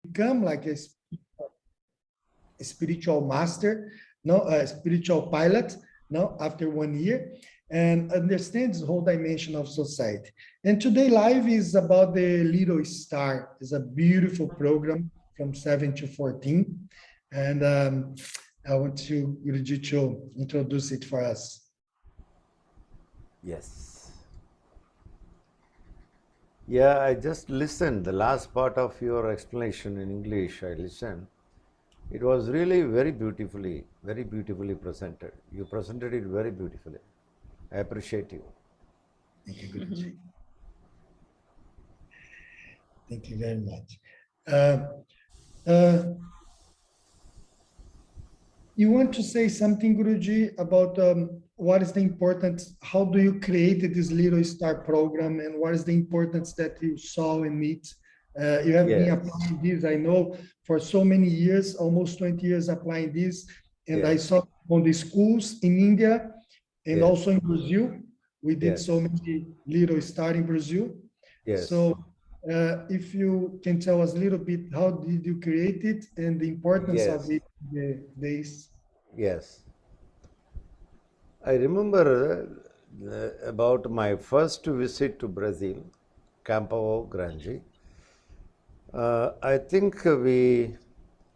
become like a spiritual master, no, a spiritual pilot, no, after 1 year, and understand this whole dimension of society. And today live is about the Little Star. It's a beautiful program from 7 to 14. And I want you, Guruji, to introduce it for us. Yes. Yeah, I just listened. The last part of your explanation in English, I listened. It was really very beautifully presented. You presented it very beautifully. I appreciate you. Thank you, Guruji. Thank you very much. You want to say something, Guruji, about what is the importance, how do you create this Little Star program, and what is the importance that you saw in it? You have been applying this, I know, for so many years, almost 20 years applying this, and I saw on the schools in India and also in Brazil. We did so many Little Star in Brazil. So if you can tell us a little bit, how did you create it and the importance of it days? Yes. I remember about my first visit to Brazil, Campo Grande. I think we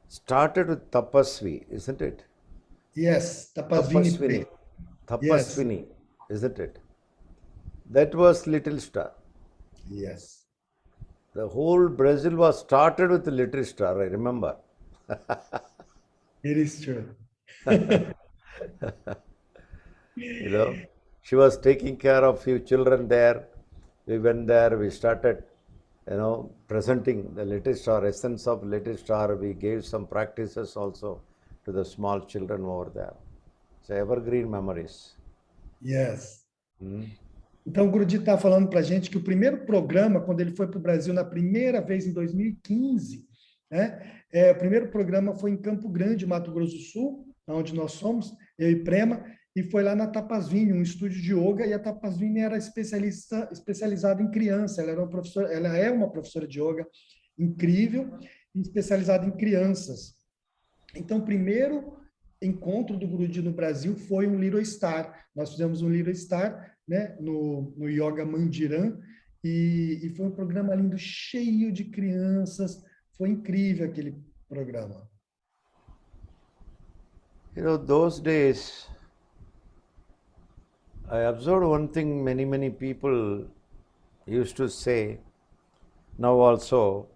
started with Tapasvi, isn't it? Yes, Tapasvini. Tapasvini, isn't it? That was Little Star. Yes. The whole Brazil was started with Little Star, I remember. It is true. You know, she was taking care of few children there. We went there, we started, presenting the Little Star, essence of Little Star. We gave some practices also to the small children over there. So evergreen memories. Yes. Então, o Guruji está falando para a gente que o primeiro programa, quando ele foi para o Brasil na primeira vez, em 2015, né, o primeiro programa foi em Campo Grande, Mato Grosso do Sul, onde nós somos, eu e Prema, e foi lá na Tapasvini, um estúdio de yoga, e a Tapasvini era especializada em criança, ela é uma professora de yoga incrível, especializada em crianças. Então, o primeiro encontro do Guruji no Brasil foi um Little Star. Nós fizemos um Little Star, né, no Yoga Mandiram, e foi um programa lindo, cheio de crianças. Foi incrível aquele programa. Those days, I observed one thing many people used to say, now also,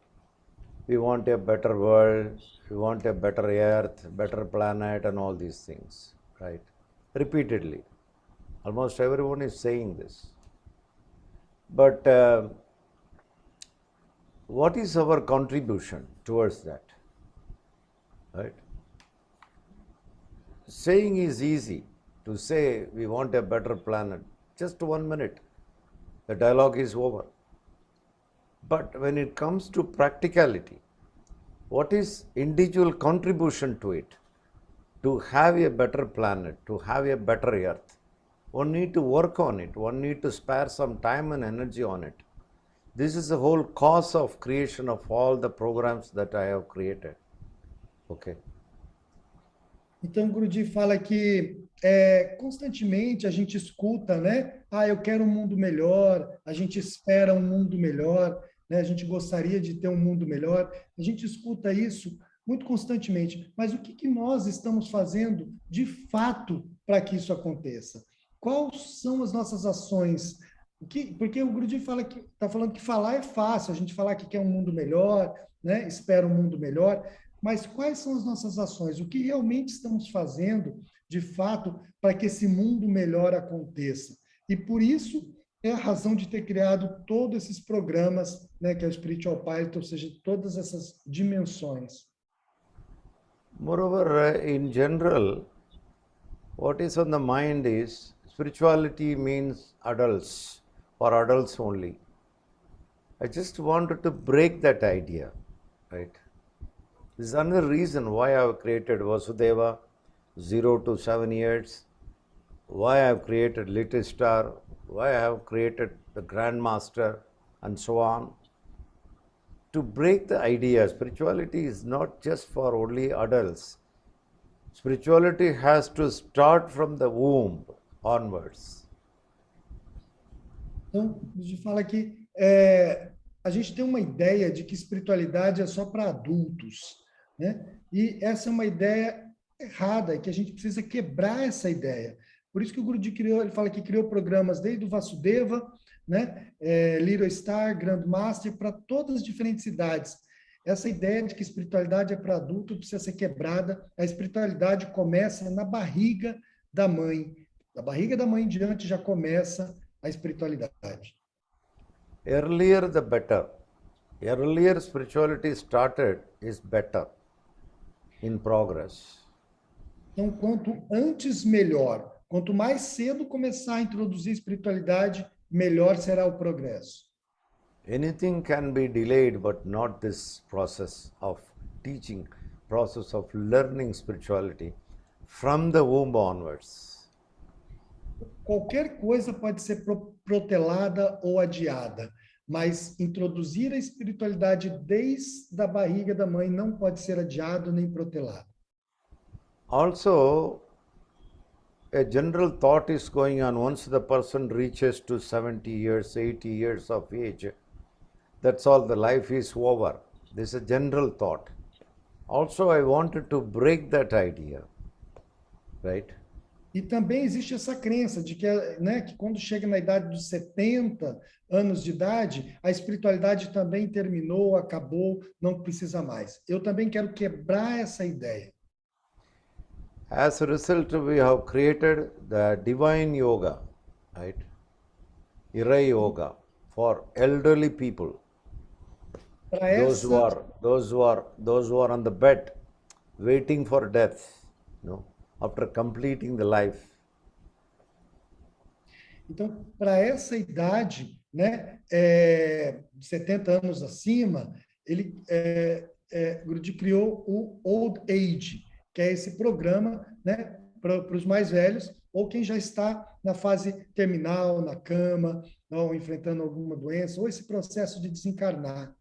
we want a better world, we want a better earth, better planet, and all these things, right? Repeatedly. Almost everyone is saying this. But what is our contribution towards that, right? Saying is easy. To say we want a better planet, just 1 minute, the dialogue is over. But when it comes to practicality, what is individual contribution to it? To have a better planet, to have a better earth, one need to work on it, one need to spare some time and energy on it. This is the whole cause of creation of all the programs that I have created. Okay. Então, o Guruji fala que constantemente a gente escuta, né? Eu quero um mundo melhor, a gente espera um mundo melhor, né? A gente gostaria de ter um mundo melhor. A gente escuta isso muito constantemente. Mas o que nós estamos fazendo de fato para que isso aconteça? Quais são as nossas ações? Porque o Guruji está falando que falar é fácil, a gente falar que quer um mundo melhor, né? Espera um mundo melhor. Mas quais são as nossas ações? O que realmente estamos fazendo, de fato, para que esse mundo melhor aconteça? E por isso é a razão de ter criado todos esses programas, né, que é o Spiritual Pilot, ou seja, todas essas dimensões. Moreover, in general, what is on the mind is spirituality means adults, or adults only. I just wanted to break that idea, right? This is another reason why I have created Vasudeva, 0 to 7 years, why I have created Little Star, why I have created the Grandmaster, and so on. to break the idea, spirituality is not just for only adults. Spirituality has to start from the womb onwards. Então, a gente fala que a gente tem uma ideia de que espiritualidade é só para adultos, né? E essa é uma ideia errada, que a gente precisa quebrar essa ideia. Por isso que o Guruji criou, ele fala que criou programas desde o Vasudeva, né? Little Star, Grandmaster, para todas as diferentes idades. Essa ideia de que espiritualidade é para adulto precisa ser quebrada. A espiritualidade começa na barriga da mãe. Da barriga da mãe em diante já começa a espiritualidade. Earlier the better. Earlier spirituality started is better in progress. Então, quanto antes, melhor. Quanto mais cedo começar a introduzir espiritualidade, melhor será o progresso. Anything can be delayed, but not this process of teaching, process of learning spirituality from the womb onwards. Qualquer coisa pode ser protelada ou adiada, mas introduzir a espiritualidade desde a barriga da mãe não pode ser adiado nem protelado. Also, a general thought is going on once the person reaches to 70 years, 80 years of age, that's all, the life is over. This is a general thought. Also, I wanted to break that idea, right? E também existe essa crença de que, né, que quando chega na idade dos 70 anos de idade, a espiritualidade também terminou, acabou, não precisa mais. Eu também quero quebrar essa ideia. As a result, we have created the divine yoga, right? Ira yoga for elderly people. Those who are on the bed, waiting for death, after completing the life. Então, para essa idade, né, de 70 anos acima, Guruji criou o Old Age, que é esse programa, né, para os mais velhos, ou quem já está na fase terminal, na cama, ou enfrentando alguma doença, ou esse processo de desencarnar.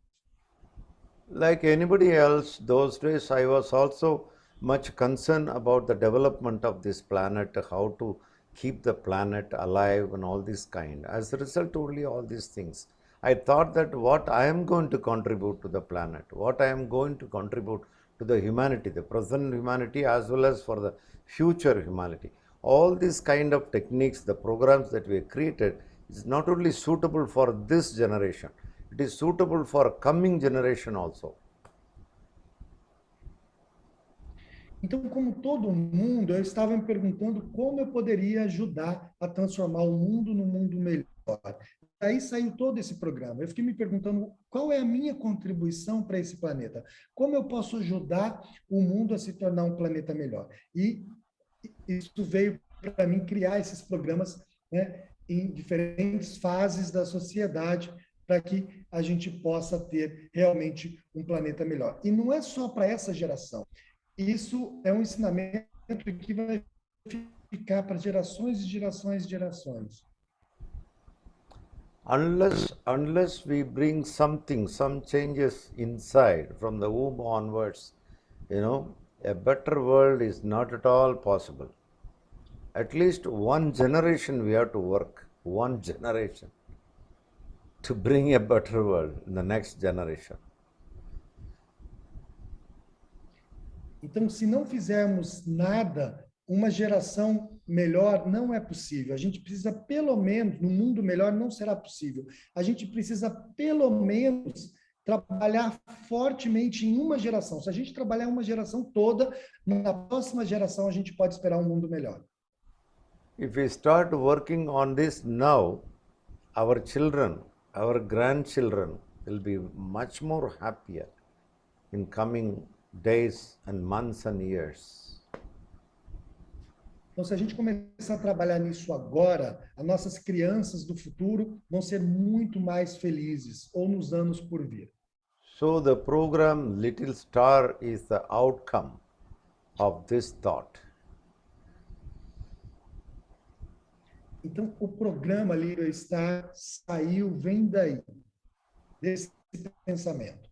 Like anybody else, those days I was also much concerned about the development of this planet, how to keep the planet alive and all this kind. As a result, only all these things. I thought that what I am going to contribute to the planet, what I am going to contribute to the humanity, the present humanity as well as for the future humanity. All these kind of techniques, the programs that we created is not only suitable for this generation, it is suitable for coming generation also. Então, como todo mundo, eu estava me perguntando como eu poderia ajudar a transformar o mundo num mundo melhor. Aí saiu todo esse programa. Eu fiquei me perguntando qual é a minha contribuição para esse planeta. Como eu posso ajudar o mundo a se tornar um planeta melhor? E isso veio para mim criar esses programas, né, em diferentes fases da sociedade, para que a gente possa ter realmente um planeta melhor. E não é só para essa geração. Isso é um ensinamento que vai ficar para gerações e gerações e gerações. Unless we bring something, some changes inside from the womb onwards, a better world is not at all possible. At least one generation we have to work, one generation, to bring a better world in the next generation. Então, se não fizermos nada, uma geração melhor não é possível. A gente precisa, pelo menos, no mundo melhor não será possível. A gente precisa, pelo menos, trabalhar fortemente em uma geração. Se a gente trabalhar uma geração toda, na próxima geração a gente pode esperar um mundo melhor. If we start working on this now, our children, our grandchildren will be much more happier in coming days and months and years. Então, se a gente começar a trabalhar nisso agora, as nossas crianças do futuro vão ser muito mais felizes, ou nos anos por vir. So the program Little Star is the outcome of this thought. Então, o programa Little Star saiu, vem daí, desse pensamento.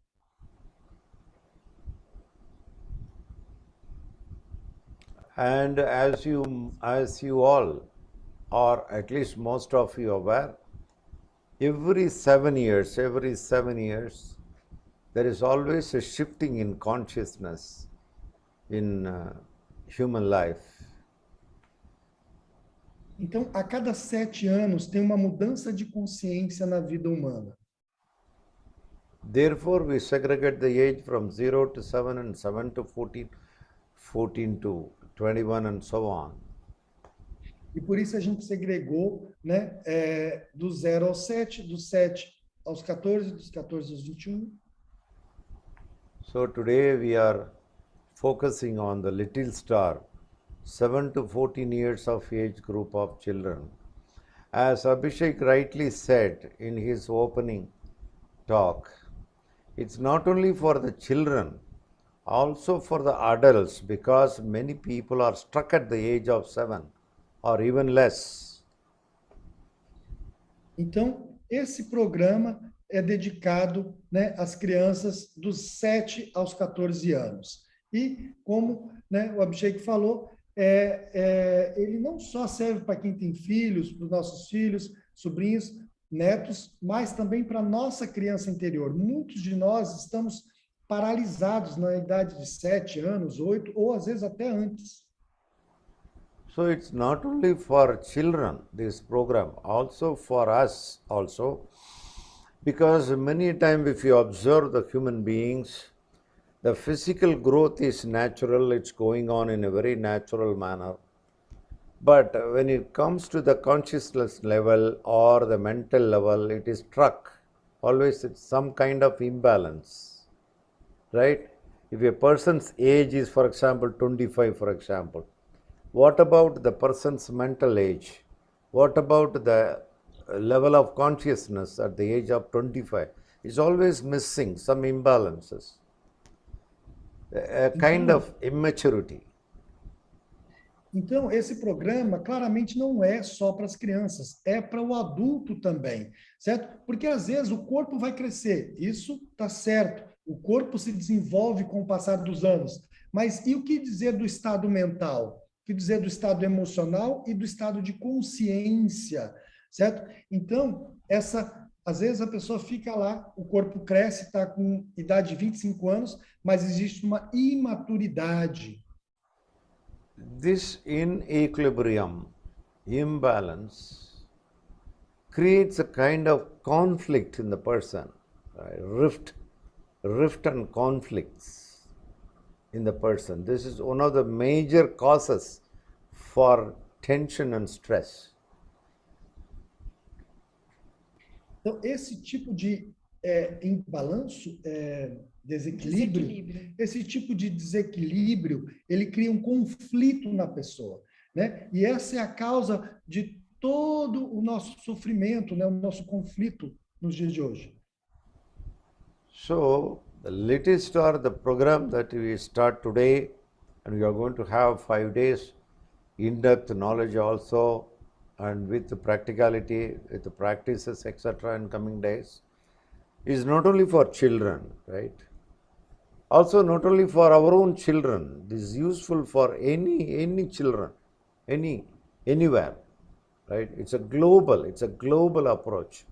And as you all, or at least most of you are aware, every 7 years, there is always a shifting in consciousness in human life. Então, a cada 7 anos tem uma mudança de consciência na vida humana. Therefore, we segregate the age from 0 to 7 and 7 to 14, 14 to 21 and so on. E por isso a gente segregou, né, do 0 ao 7, do 7 aos 14, dos 14 aos 21. So today we are focusing on the little star, 7 to 14 years of age group of children. As Abhishek rightly said in his opening talk, it's not only for the children, also for the adults, because many people are stuck at the age of 7 or even less. Então, esse programa é dedicado, né, às crianças dos 7 aos 14 anos. E, como, né, o Abhishek falou, ele não só serve para quem tem filhos, para os nossos filhos, sobrinhos, netos, mas também para a nossa criança interior. Muitos de nós estamos paralisados na idade de 7 anos, 8, ou às vezes até antes. So it's not only for children, this program, also for us also, because many times if you observe the human beings, the physical growth is natural, it's going on in a very natural manner. But when it comes to the consciousness level or the mental level, it is struck. Always it's some kind of imbalance, right? If a person's age is, for example, 25, for example, what about the person's mental age? What about the level of consciousness at the age of 25? It's always missing some imbalances, a kind of immaturity. Então, esse programa claramente não é só para as crianças, é para o adulto também, certo? Porque às vezes o corpo vai crescer, isso está certo, o corpo se desenvolve com o passar dos anos, mas e o que dizer do estado mental? O que dizer do estado emocional e do estado de consciência, certo? Então, às vezes a pessoa fica lá, o corpo cresce, está com idade de 25 anos, mas existe uma imaturidade. This inequilibrium, imbalance, creates a kind of conflict in the person, right? Rift and conflicts in the person. This is one of the major causes for tension and stress. Então, esse tipo de imbalanço, desequilíbrio, esse tipo de desequilíbrio, ele cria um conflito na pessoa, né? E essa é a causa de todo o nosso sofrimento, né? O nosso conflito nos dias de hoje. So, the latest are the program that we start today, and we are going to have 5 days in-depth knowledge also, and with the practicality, with the practices, etc. in coming days, is not only for children, right? Also not only for our own children, this is useful for any children, anywhere, right? It's a global approach.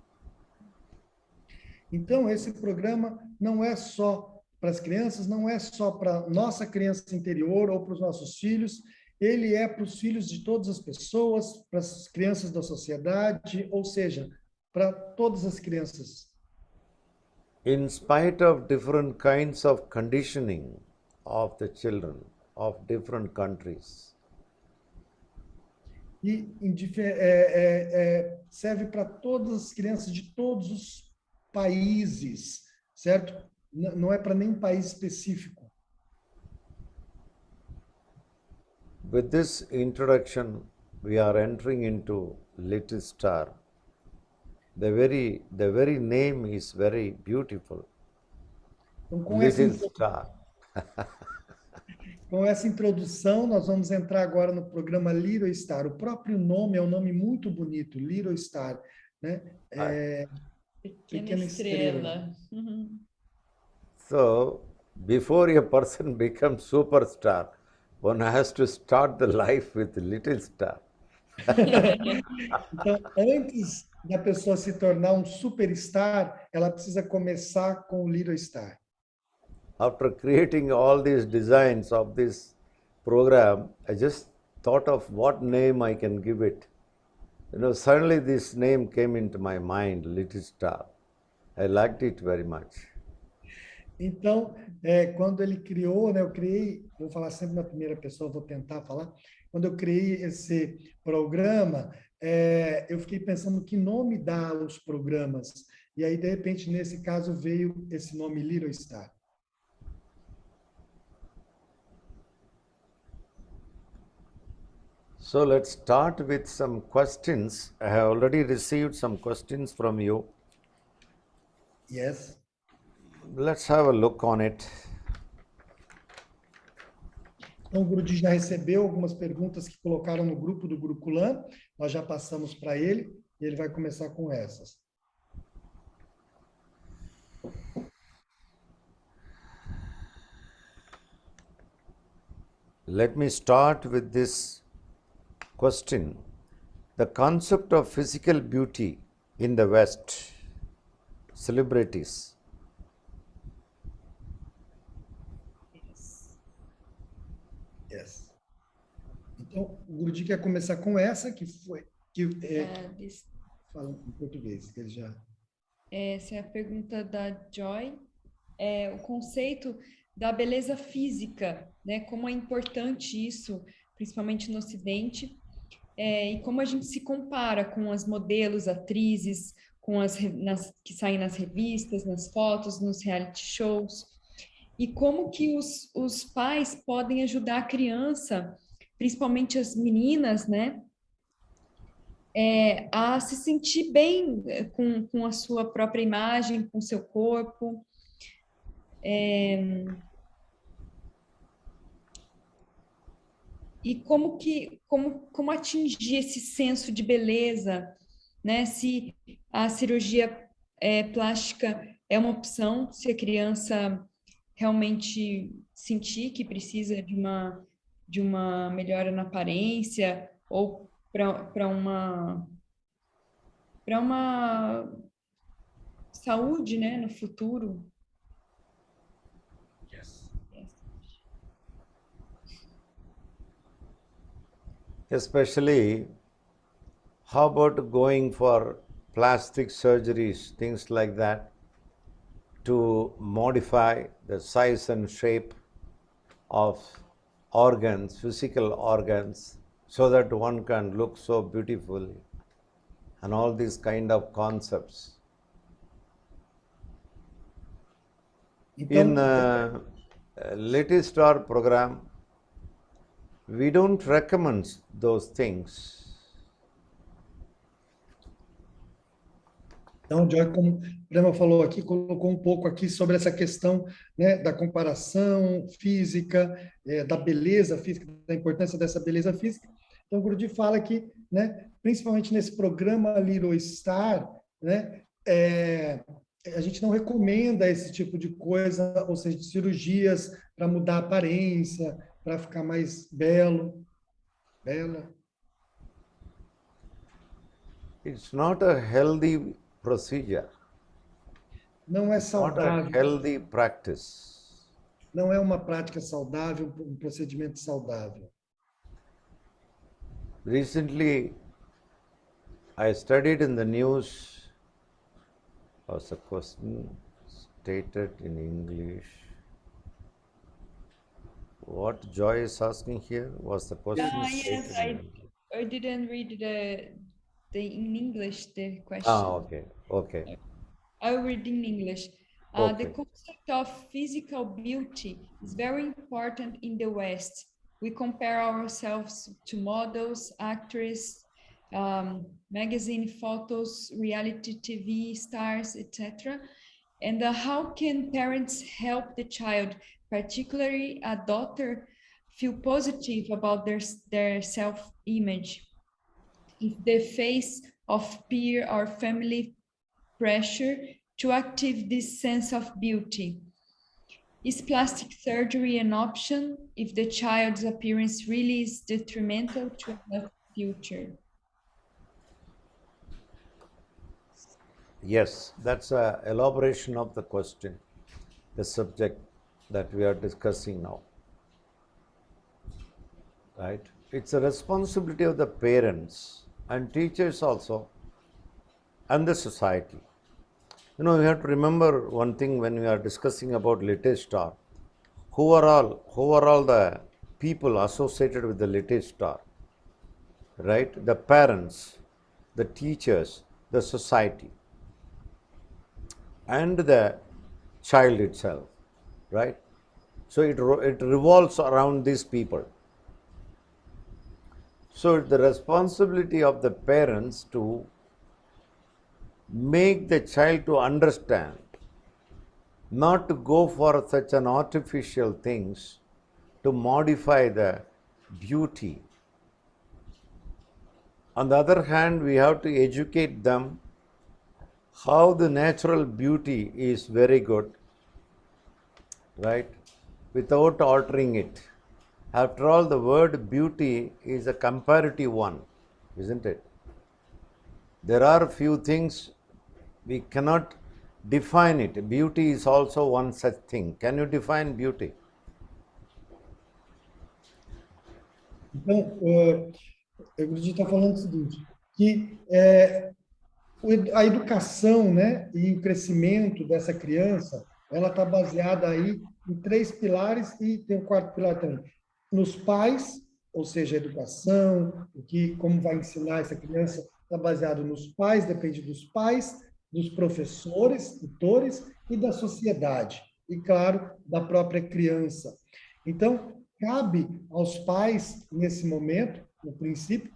Então, esse programa não é só para as crianças, não é só para nossa criança interior ou para os nossos filhos, ele é para os filhos de todas as pessoas, para as crianças da sociedade, ou seja, para todas as crianças. In spite of different kinds of conditioning of the children of different countries. E serve para todas as crianças de todos os países, certo? Não é para nenhum país específico. With this introduction, we are entering into Little Star. The very name is very beautiful. Então, Little Star. Com essa introdução, nós vamos entrar agora no programa Little Star. O próprio nome é um nome muito bonito, Little Star, né? Pequena Estrela. So, before a person becomes superstar, one has to start the life with little star. Então, antes da pessoa se tornar um superstar, ela precisa começar com o little star. After creating all these designs of this program, I just thought of what name I can give it. Suddenly this name came into my mind, Little Star. I liked it very much. Então, quando ele criou, né, eu criei, vou falar sempre na primeira pessoa, vou tentar falar. Quando eu criei esse programa, eu fiquei pensando que nome dar aos programas. E aí, de repente, nesse caso, veio esse nome Little Star. So let's start with some questions. I have already received some questions from you. Yes. Let's have a look on it. Então, o Guruji já recebeu algumas perguntas que colocaram no grupo do Gurukulam. Nós já passamos para ele e ele vai começar com essas. Let me start with this question. The concept of physical beauty in the West, celebrities. Yes. Então, o Guruji quer começar com essa, fala em português, que ele já... Essa é a pergunta da Joy. O conceito da beleza física, né? Como é importante isso, principalmente no Ocidente, e como a gente se compara com as modelos, atrizes, com que saem nas revistas, nas fotos, nos reality shows, e como que os pais podem ajudar a criança, principalmente as meninas, né? A se sentir bem com a sua própria imagem, com o seu corpo. E como atingir esse senso de beleza, né? Se a cirurgia plástica é uma opção, se a criança realmente sentir que precisa de uma melhora na aparência ou para uma saúde, né, no futuro. Yes. Especially, how about going for plastic surgeries, things like that, to modify the size and shape of organs, physical organs, so that one can look so beautiful, and all these kind of concepts. In Little Star program, we don't recommend those things. Então, Joy, como o Programa falou aqui, colocou um pouco aqui sobre essa questão, né, da comparação física, da beleza física, da importância dessa beleza física. Então, o Guruji fala que, né, principalmente nesse programa Little Star, né, a gente não recomenda esse tipo de coisa, ou seja, de cirurgias para mudar a aparência, para ficar mais bela. It's not a healthy procedure. Não é It's not a saudável. healthy practice. Não é uma prática saudável, um procedimento saudável. Recently, I studied in the news, was a question stated in English. What Joy is asking here was the question stated Yes, in English. I didn't read in English the question. Okay. I will read in English. Okay. The concept of physical beauty is very important in the West. We compare ourselves to models, actresses, magazine photos, reality TV stars, etc. And how can parents help the child, particularly a daughter, feel positive about their self-image? If the face of peer or family pressure to active this sense of beauty. Is plastic surgery an option if the child's appearance really is detrimental to the future? Yes, that's an elaboration of the question, the subject that we are discussing now. Right? It's a responsibility of the parents and teachers also and the society. You know, we have to remember one thing when we are discussing about latest star. Who are all the people associated with the latest star? Right? The parents, the teachers, the society, and the child itself. Right? So it revolves around these people. So it's the responsibility of the parents to make the child to understand, not to go for such an artificial things to modify the beauty. On the other hand, we have to educate them how the natural beauty is very good, right, without altering it. After all, the word beauty is a comparative one, isn't it? There are few things we cannot define it. Beauty is also one such thing. Can you define beauty? Então, eu acredito estar falando o seguinte, que a educação, né, e o crescimento dessa criança, ela está baseada aí em três pilares e tem o quarto pilar também. Nos pais, ou seja, a educação, como vai ensinar essa criança, está baseado nos pais, depende dos pais, dos professores, tutores e da sociedade. E, claro, da própria criança. Então, cabe aos pais, nesse momento, no princípio,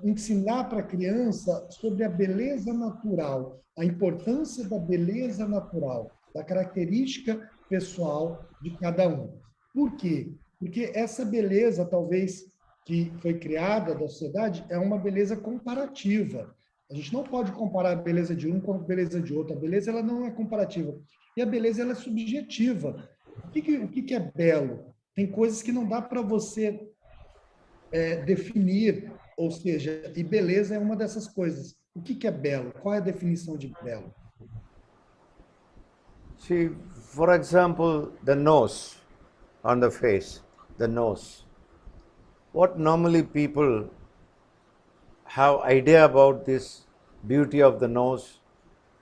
ensinar para a criança sobre a beleza natural, a importância da beleza natural, da característica pessoal de cada um. Por quê? Porque essa beleza, talvez, que foi criada da sociedade, é uma beleza comparativa. A gente não pode comparar a beleza de um com a beleza de outro. A beleza ela não é comparativa. E a beleza ela é subjetiva. O que é belo? Tem coisas que não dá para você definir, ou seja, e beleza é uma dessas coisas. O que é belo? Qual é a definição de belo? See, for example, the nose on the face, the nose. What normally people have idea about this beauty of the nose?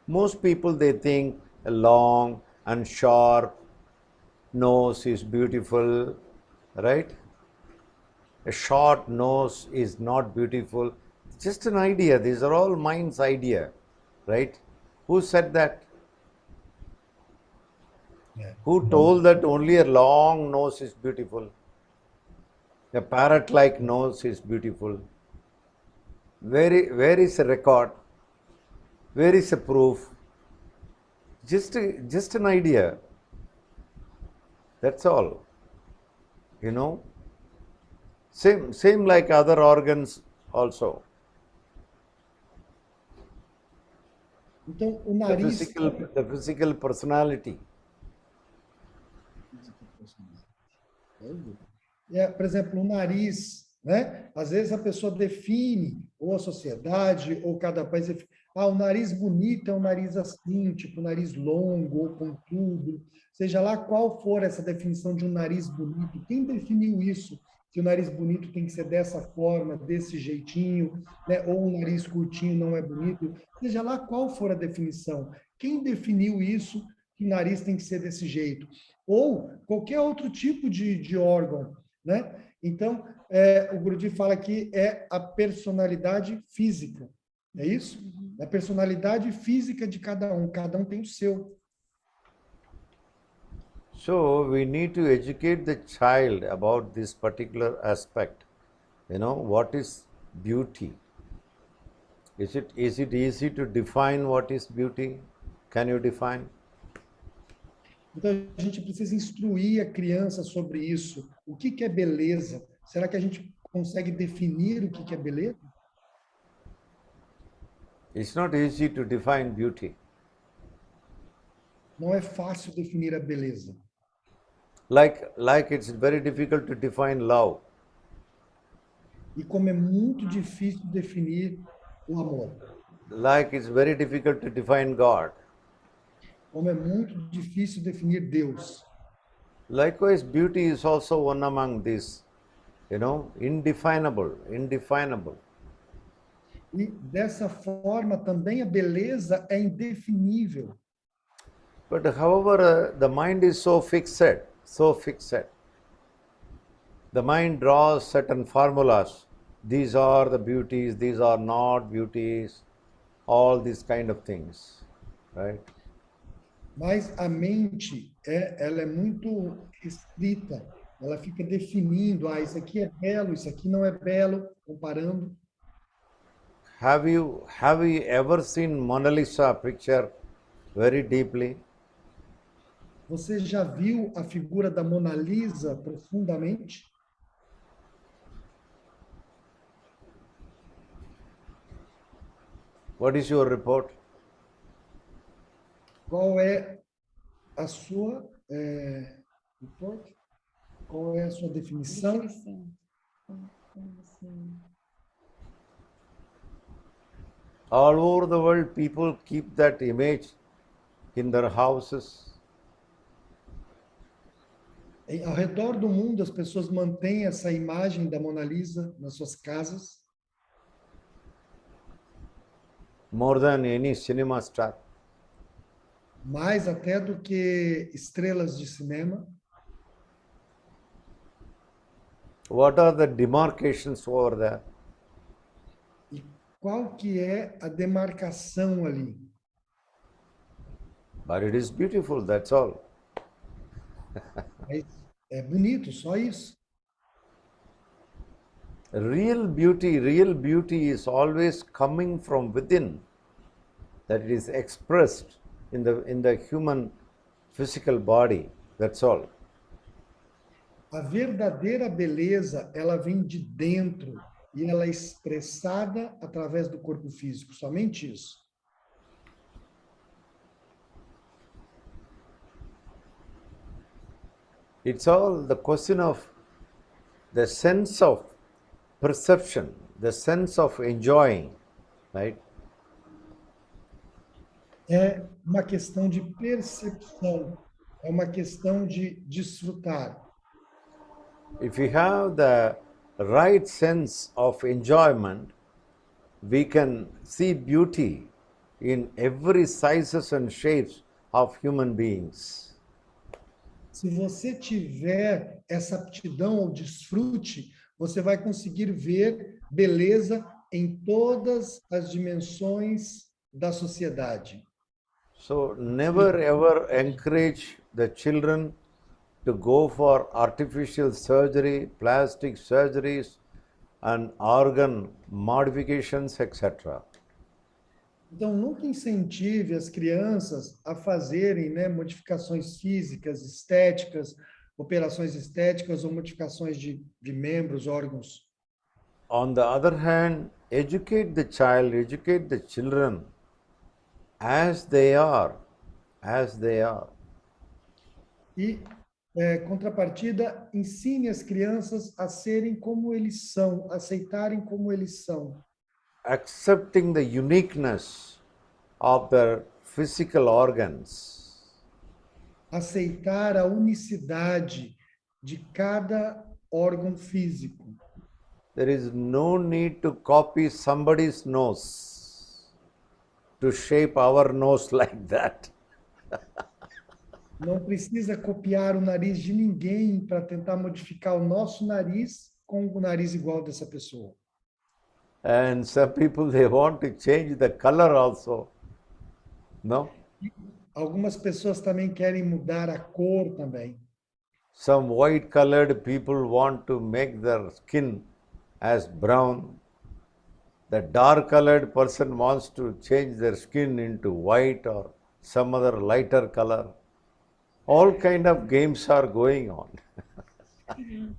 Most people, they think a long and sharp nose is beautiful, right? A short nose is not beautiful. Just an idea. These are all mind's idea, right? Who said that? Yeah. Who told that only a long nose is beautiful? A parrot-like nose is beautiful. Where is a record? Where is a proof? Just an idea. That's all. You know? Same like other organs also. Então, o nariz... The physical personality. Por exemplo, o nariz, né? Às vezes a pessoa define, ou a sociedade, ou cada país, o nariz bonito é um nariz assim, tipo nariz longo ou pontudo, seja lá qual for essa definição de um nariz bonito, quem definiu isso? Que o nariz bonito tem que ser dessa forma, desse jeitinho, né? Ou um nariz curtinho não é bonito, seja lá qual for a definição, quem definiu isso, que o nariz tem que ser desse jeito? Ou qualquer outro tipo de órgão, né? Então, o Guruji fala que é a personalidade física, é isso? A personalidade física de cada um tem o seu. So we need to educate the child about this particular aspect. You know, what is beauty? Is it easy to define what is beauty? Can you define? Então, a gente precisa instruir a criança sobre isso. O que é beleza? Será que a gente consegue definir o que é beleza? It's not easy to define beauty. Não é fácil definir a beleza. Like it's very difficult to define love. E como é muito difícil definir o amor. Like it's very difficult to define God. Como é muito difícil definir Deus. Likewise, beauty is also one among these, indefinable. E dessa forma também a beleza é indefinível. But however, the mind is so fixed. The mind draws certain formulas. These are the beauties, these are not beauties, all these kind of things, right? Mas a mente, ela é muito restrita. Ela fica definindo, isso aqui é belo, isso aqui não é belo, comparando. Have you ever seen Mona Lisa picture very deeply? Você já viu a figura da Mona Lisa profundamente? What is your report? Qual é a sua report? Qual é a sua definição? All over the world, people keep that image in their houses. Ao redor do mundo, as pessoas mantêm essa imagem da Mona Lisa nas suas casas. More than any cinema star. Mais até do que estrelas de cinema. What are the demarcations over there? E qual que é a demarcação ali? But it is beautiful, that's all. É bonito, só isso. Real beauty is always coming from within. That it is expressed in the human physical body. That's all. A verdadeira beleza, ela vem de dentro e ela é expressada através do corpo físico, somente isso. It's all the question of the sense of perception, the sense of enjoying, right? É uma questão de percepção, é uma questão de desfrutar. If we have the right sense of enjoyment, we can see beauty in every sizes and shapes of human beings. Se você tiver essa aptidão ao desfrute, você vai conseguir ver beleza em todas as dimensões da sociedade. So never ever encourage the children to go for artificial surgery, plastic surgeries, and organ modifications, etc. Então, nunca incentive as crianças a fazerem, modificações físicas, estéticas, operações estéticas ou modificações de membros, órgãos. On the other hand, educate the child, educate the children as they are. E, contrapartida, ensine as crianças a serem como eles são, aceitarem como eles são. Accepting the uniqueness of their physical organs. Aceitar a unicidade de cada órgão físico. There is no need to copy somebody's nose to shape our nose like that. Não precisa copiar o nariz de ninguém para tentar modificar o nosso nariz com o nariz igual dessa pessoa. And some people, they want to change the color also. No? Algumas pessoas também querem mudar a cor também. Some white-colored people want to make their skin as brown. The dark-colored person wants to change their skin into white or some other lighter color. All kind of games are going on.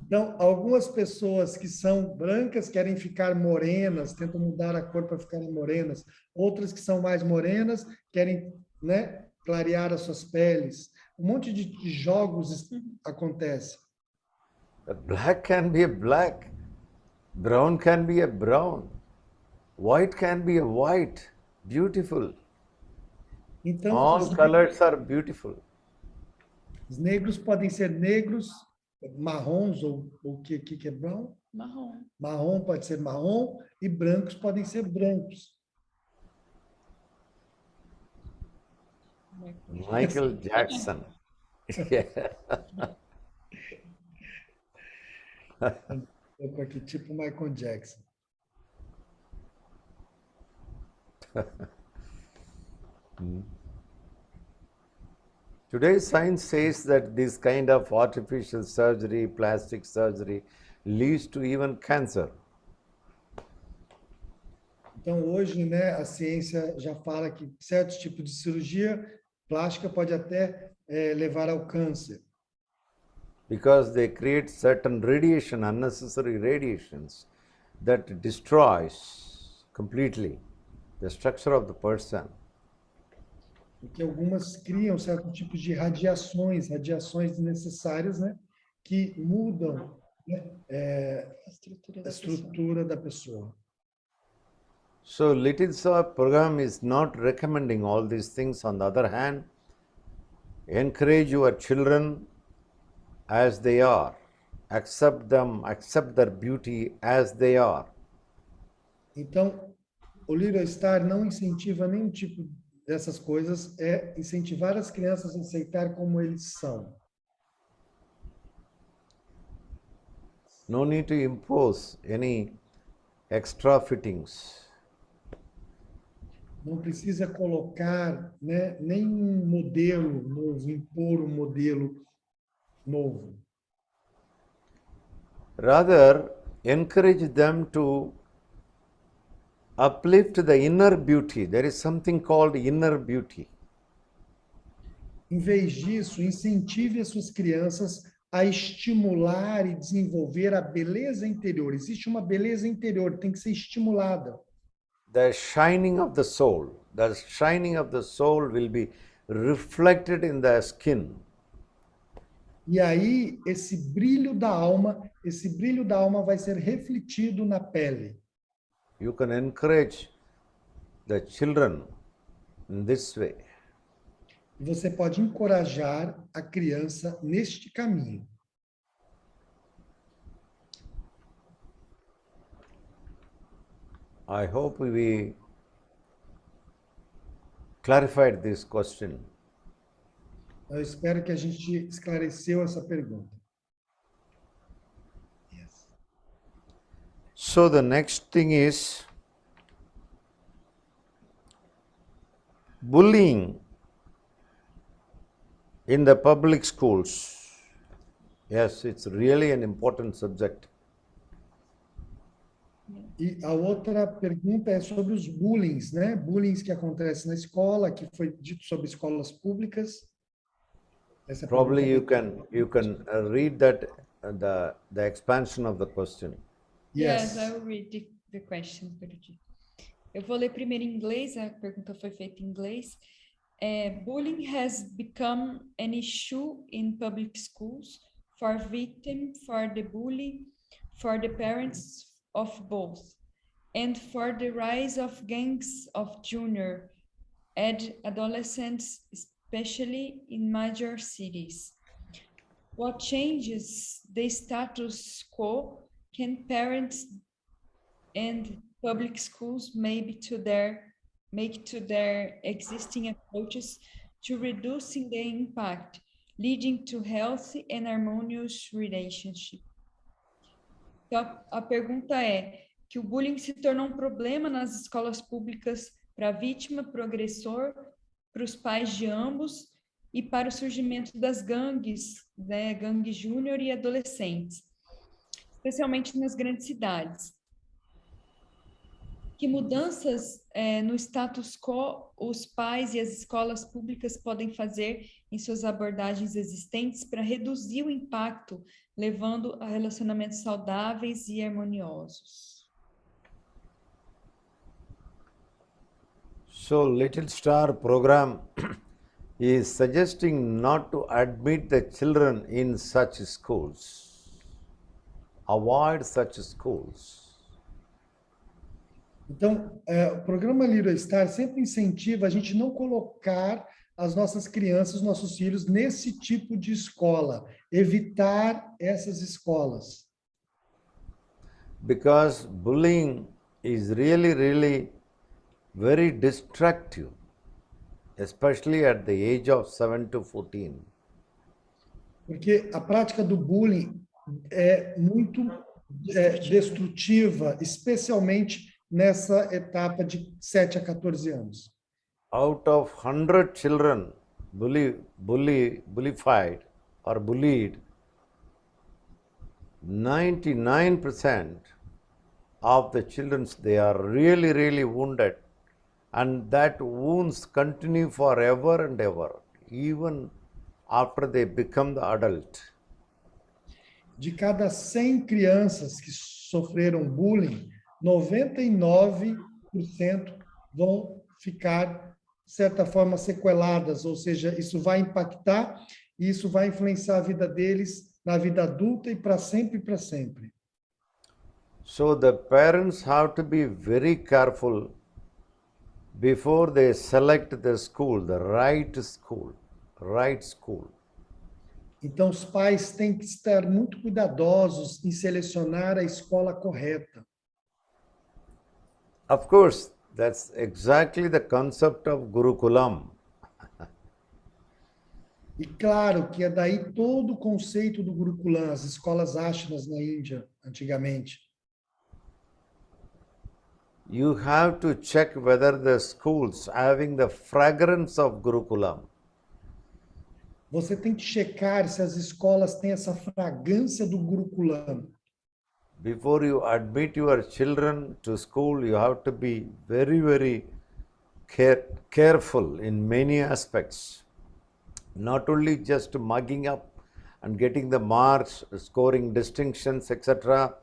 Então, algumas pessoas que são brancas querem ficar morenas, tentam mudar a cor para ficarem morenas. Outras que são mais morenas querem, clarear as suas peles. Um monte de jogos acontece. A black can be a black, brown can be a brown, white can be a white. Beautiful. Então, All colors are beautiful. os negros podem ser negros, marrons, ou o que é brown? Marrom. Marrom pode ser marrom, e brancos podem ser brancos. Michael Jackson. Estou aqui, tipo Michael Jackson. Today, science says that this kind of artificial surgery, plastic surgery, leads to even cancer. Então, hoje, né, a ciência já fala que certos tipos de cirurgia plástica pode até levar ao câncer. Because they create certain radiation, unnecessary radiations, that destroys completely the structure of the person. Porque algumas criam certos tipos de radiações desnecessárias, né, que mudam, né, a estrutura da pessoa. So, Little Program is not recommending all these things. On the other hand, encourage your children as they are. Accept them, accept their beauty as they are. Então, o Little Star não incentiva nenhum tipo dessas coisas, é incentivar as crianças a aceitar como eles são. No need to impose any extra fittings. Não precisa colocar, né, nenhum modelo novo, impor um modelo novo. Rather, encourage them to uplift the inner beauty. There is something called inner beauty. Em vez disso, incentive as suas crianças a estimular e desenvolver a beleza interior. Existe uma beleza interior, tem que ser estimulada. The shining of the soul. The shining of the soul will be reflected in the skin. E aí, esse brilho da alma vai ser refletido na pele. You can encourage the children in this way. Você pode encorajar a criança neste caminho. I hope we clarified this question. Eu espero que a gente esclareceu essa pergunta. Yes. So the next thing is bullying in the public schools. Yes, it's really an important subject. E a outra pergunta é sobre os bullyings, né? Bullying que acontece na escola, que foi dito sobre escolas públicas. Essa Probably pergunta you can read that the expansion of the question. Yes, I will read the question, Guruji. Eu vou ler primeiro em inglês, a pergunta foi feita em inglês. Bullying has become an issue in public schools for victim, for the bully, for the parents of both, and for the rise of gangs of junior and adolescents, especially in major cities. What changes the status quo can parents and public schools make to their existing approaches to reducing the impact, leading to healthy and harmonious relationship? Então, a pergunta é que o bullying se tornou um problema nas escolas públicas para a vítima, para o agressor, para os pais de ambos e para o surgimento das gangues, né, gangue júnior e adolescentes, especialmente nas grandes cidades. Que mudanças no status quo os pais e as escolas públicas podem fazer em suas abordagens existentes para reduzir o impacto, levando a relacionamentos saudáveis e harmoniosos? So, Little Star Program He is suggesting not to admit the children in such schools. Avoid such schools. Então, o programa Little Star sempre incentiva a gente não colocar as nossas crianças, nossos filhos, nesse tipo de escola. Evitar essas escolas. Because bullying is really very destructive, especially at the age of 7 to 14. Porque a prática do bullying é muito destrutiva, especialmente nessa etapa de 7 a 14 anos. Out of 100 children bullied or bullied, 99% of the children, they are really wounded, and that wounds continue forever and ever, even after they become the adult. De cada 100 crianças que sofreram bullying, 99% vão ficar, de certa forma, sequeladas, ou seja, isso vai impactar e isso vai influenciar a vida deles na vida adulta e para sempre, para sempre. So the parents have to be very careful before they select the school, the right school, right school. Então, os pais têm que estar muito cuidadosos em selecionar a escola correta. Of course, that's exactly the concept of Gurukulam. E claro que é daí todo o conceito do Gurukulam, as escolas ashramas na Índia, antigamente. You have to check whether the schools having the fragrance of Gurukulam. Você tem que checar se as escolas têm essa fragrância do Gurukulam. Before you admit your children to school, you have to be very careful in many aspects. Not only just mugging up and getting the marks, scoring distinctions, etc.,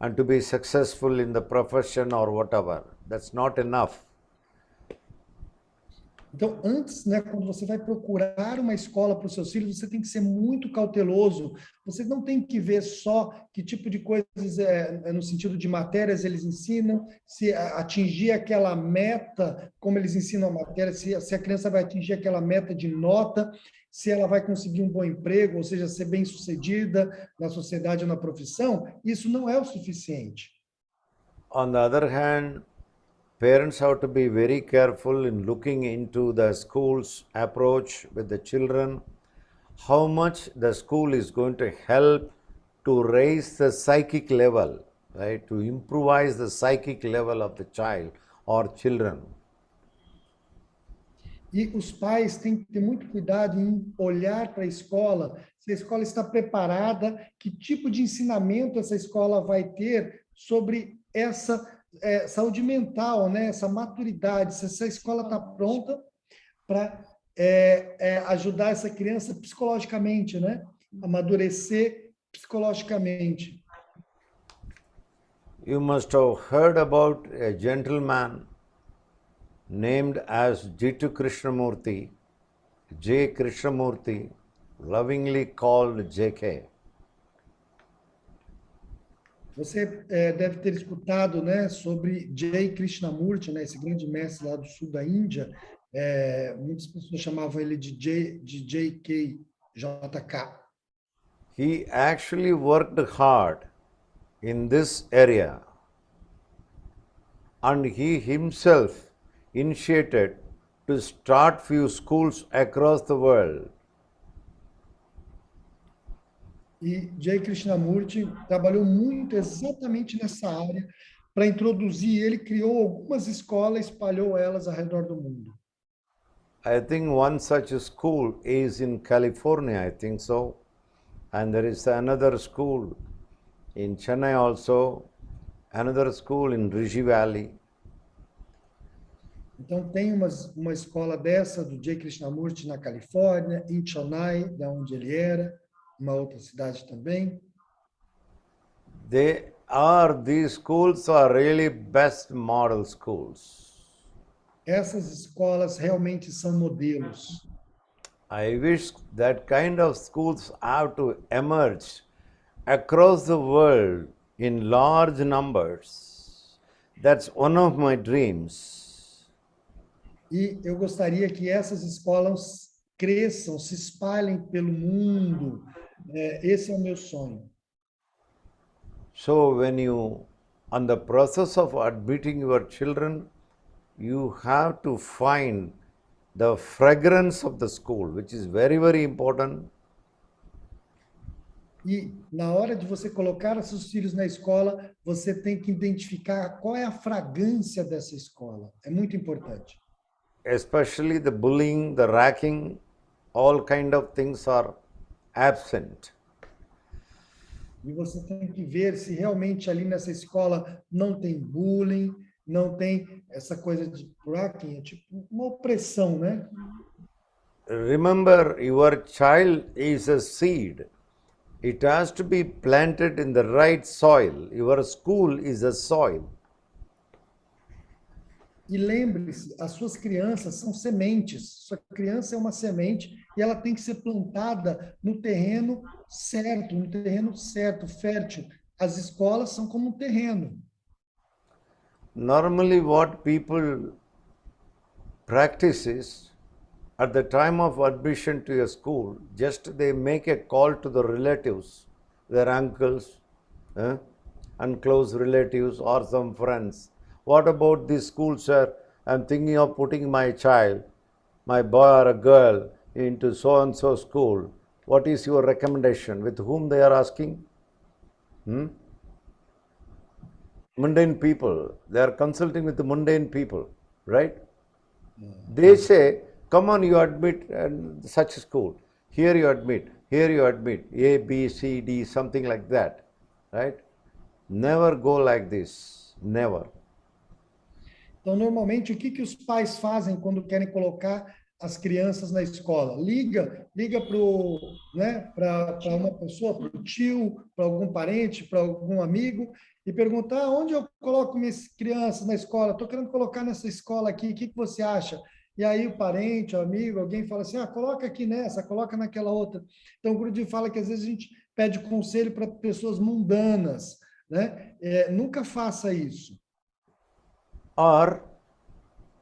and to be successful in the profession or whatever. That's not enough. Então, antes, quando você vai procurar uma escola para os seus filhos, você tem que ser muito cauteloso. Você não tem que ver só que tipo de coisas, no sentido de matérias eles ensinam, se atingir aquela meta, como eles ensinam a matéria, se a criança vai atingir aquela meta de nota, se ela vai conseguir um bom emprego, ou seja, ser bem-sucedida na sociedade ou na profissão, isso não é o suficiente. On the other hand, parents have to be very careful in looking into the school's approach with the children, how much the school is going to help to raise the psychic level, right? To improvise the psychic level of the child or children. E os pais têm que ter muito cuidado em olhar para a escola, se a escola está preparada, que tipo de ensinamento essa escola vai ter sobre essa saúde mental, essa maturidade, se essa escola está pronta para ajudar essa criança psicologicamente, amadurecer psicologicamente. You must have heard about a gentleman named as Jitu Krishnamurti, J. Krishnamurti, lovingly called JK. Você deve ter escutado, sobre J. Krishnamurti, esse grande mestre lá do sul da Índia. Muitas pessoas chamavam ele de JK. He actually worked hard in this area, and he himself initiated to start few schools across the world. E J. Krishnamurti trabalhou muito exatamente nessa área para introduzir. Ele criou algumas escolas, espalhou elas ao redor do mundo. I think one such school is in California, I think so. And there is another school in Chennai also, another school in Rishi Valley. Então, tem uma escola dessa, do J. Krishnamurti, na Califórnia, em Chennai, da onde ele era, uma outra cidade também. These schools are really best model schools. Essas escolas realmente são modelos. I wish that kind of schools have to emerge across the world in large numbers. That's one of my dreams. E eu gostaria que essas escolas cresçam, se espalhem pelo mundo. Esse é o meu sonho. So when you, on the process of admitting your children, you have to find the fragrance of the school, which is very, very important. E na hora de você colocar os seus filhos na escola, você tem que identificar qual é a fragrância dessa escola. É muito importante. Especially the bullying, the racking, all kind of things are absent. E você tem que ver se realmente ali nessa escola não tem bullying, não tem essa coisa de racking, é tipo uma opressão, né? Remember, your child is a seed. It has to be planted in the right soil. Your school is a soil. E lembre-se, as suas crianças são sementes. Sua criança é uma semente e ela tem que ser plantada no terreno certo, fértil. As escolas são como um terreno. Normally, what people practice is, at the time of admission to a school, just they make a call to the relatives, their uncles, and close relatives or some friends. What about this school, sir? I'm thinking of putting my child, my boy or a girl, into so-and-so school. What is your recommendation? With whom they are asking? Mundane people. They are consulting with the mundane people, right? They say, come on, you admit such a school. Here you admit, A, B, C, D, something like that, right? Never go like this, never. Então, normalmente, o que os pais fazem quando querem colocar as crianças na escola? Liga para uma pessoa, para o tio, para algum parente, para algum amigo, e pergunta, onde eu coloco minhas crianças na escola? Estou querendo colocar nessa escola aqui, o que você acha? E aí o parente, o amigo, alguém fala assim, coloca aqui nessa, coloca naquela outra. Então, o Guruji fala que às vezes a gente pede conselho para pessoas mundanas, né? Nunca faça isso. Or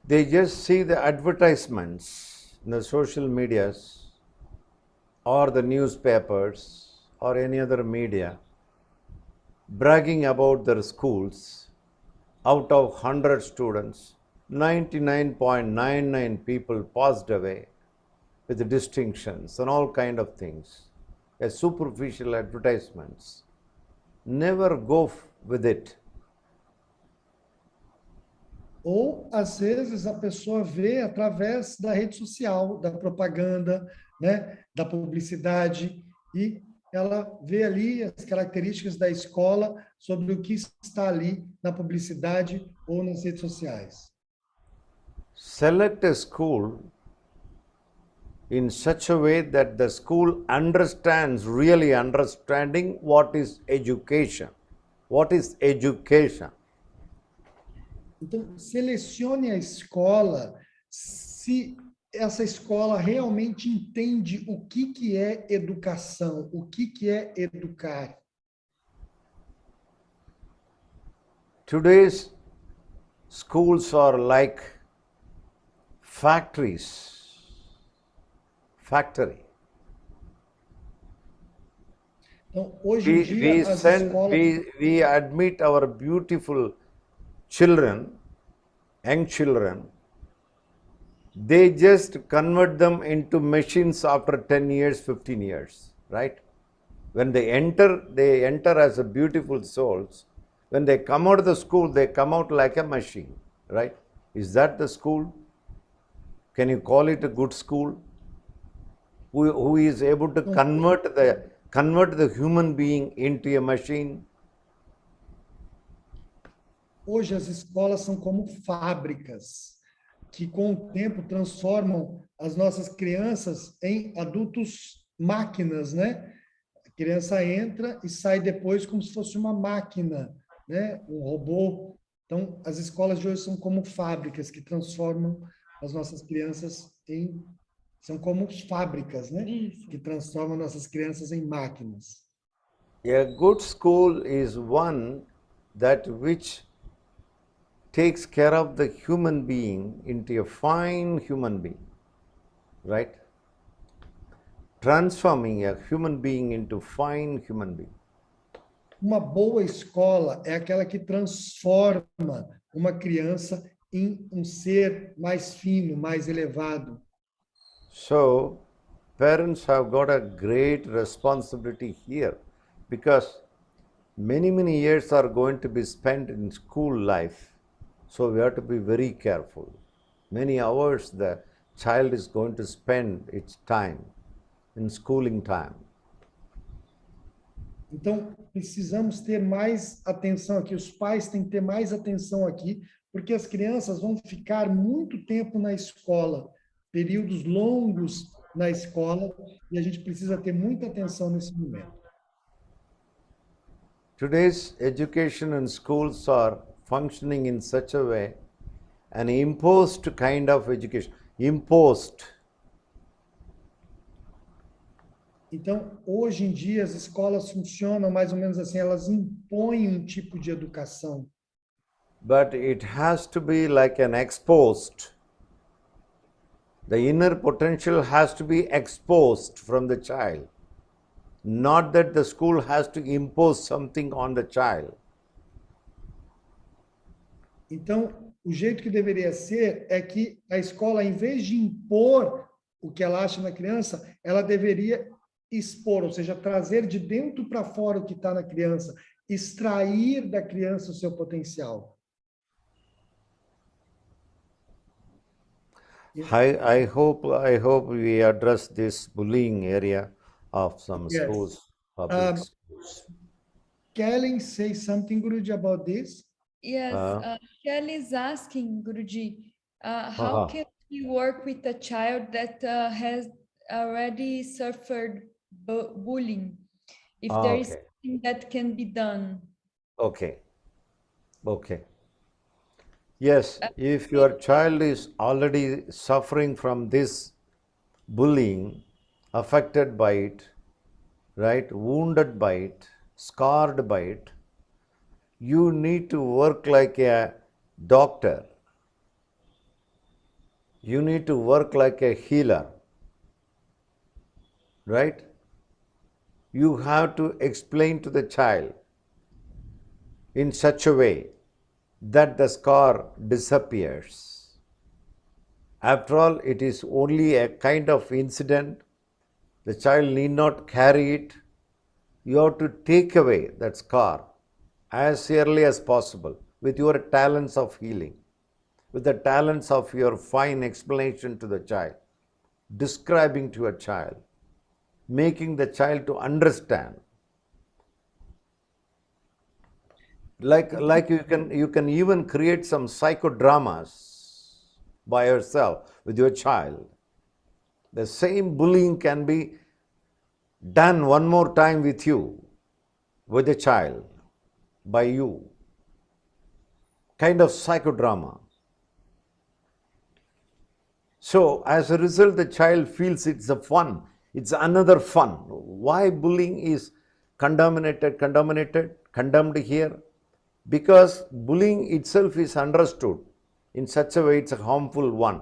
they just see the advertisements in the social medias or the newspapers or any other media bragging about their schools. Out of 100 students, 99.99 people passed away with distinctions and all kind of things. As superficial advertisements. Never go with it. Ou, às vezes, a pessoa vê através da rede social, da propaganda, né, da publicidade, e ela vê ali as características da escola sobre o que está ali na publicidade ou nas redes sociais. Select a school in such a way that the school understands, really understanding what is education. What is education? Então, selecione a escola se essa escola realmente entende o que é educação, o que é educar. Today's schools are like factory. Então, hoje em dia, as escolas... We admit our beautiful children, young children, they just convert them into machines after 10 years, 15 years, right? When they enter as a beautiful souls. When they come out of the school, they come out like a machine, right? Is that the school? Can you call it a good school? Who is able to convert the human being into a machine? Hoje as escolas são como fábricas que com o tempo transformam as nossas crianças em adultos máquinas, né? A criança entra e sai depois como se fosse uma máquina, né? Um robô. Então, as escolas de hoje são como fábricas que transformam as nossas crianças em São como fábricas, né? Isso. Que transformam nossas crianças em máquinas. A good school is one that which takes care of the human being into a fine human being, right? Transforming a human being into fine human being. Uma boa escola é aquela que transforma uma criança em um ser mais fino, mais elevado. So, parents have got a great responsibility here because many years are going to be spent in school life. So, we have to be very careful. Many hours the child is going to spend its time in schooling time. Então, precisamos ter mais atenção aqui. Os pais têm que ter mais atenção aqui, porque as crianças vão ficar muito tempo na escola, períodos longos na escola, e a gente precisa ter muita atenção nesse momento. Today's education and schools are functioning in such a way, an imposed kind of education, imposed. Então, hoje em dia, as escolas funcionam mais ou menos assim, elas impõem um tipo de educação. But it has to be like an exposed. The inner potential has to be exposed from the child. Not that the school has to impose something on the child. Então, o jeito que deveria ser é que a escola, em vez de impor o que ela acha na criança, ela deveria expor, ou seja, trazer de dentro para fora o que está na criança, extrair da criança o seu potencial. I hope we address this bullying area of some Yes. schools, public schools. Kellen, say something, Guruji, about this. Yes, Kelly is asking, Guruji, how can we work with a child that has already suffered bullying? If there is Okay. something that can be done. Okay. Yes, if your child is already suffering from this bullying, affected by it, right, wounded by it, scarred by it, you need to work like a doctor. You need to work like a healer, right? You have to explain to the child in such a way that the scar disappears. After all, it is only a kind of incident. The child need not carry it. You have to take away that scar as early as possible with your talents of healing, with the talents of your fine explanation to the child, describing to a child, making the child to understand. Like you can even create some psychodramas by yourself with your child. The same bullying can be done one more time with you, with the child, by you. Kind of psychodrama. So as a result, the child feels it's a fun. It's another fun. Why bullying is condemned here? Because bullying itself is understood in such a way it's a harmful one.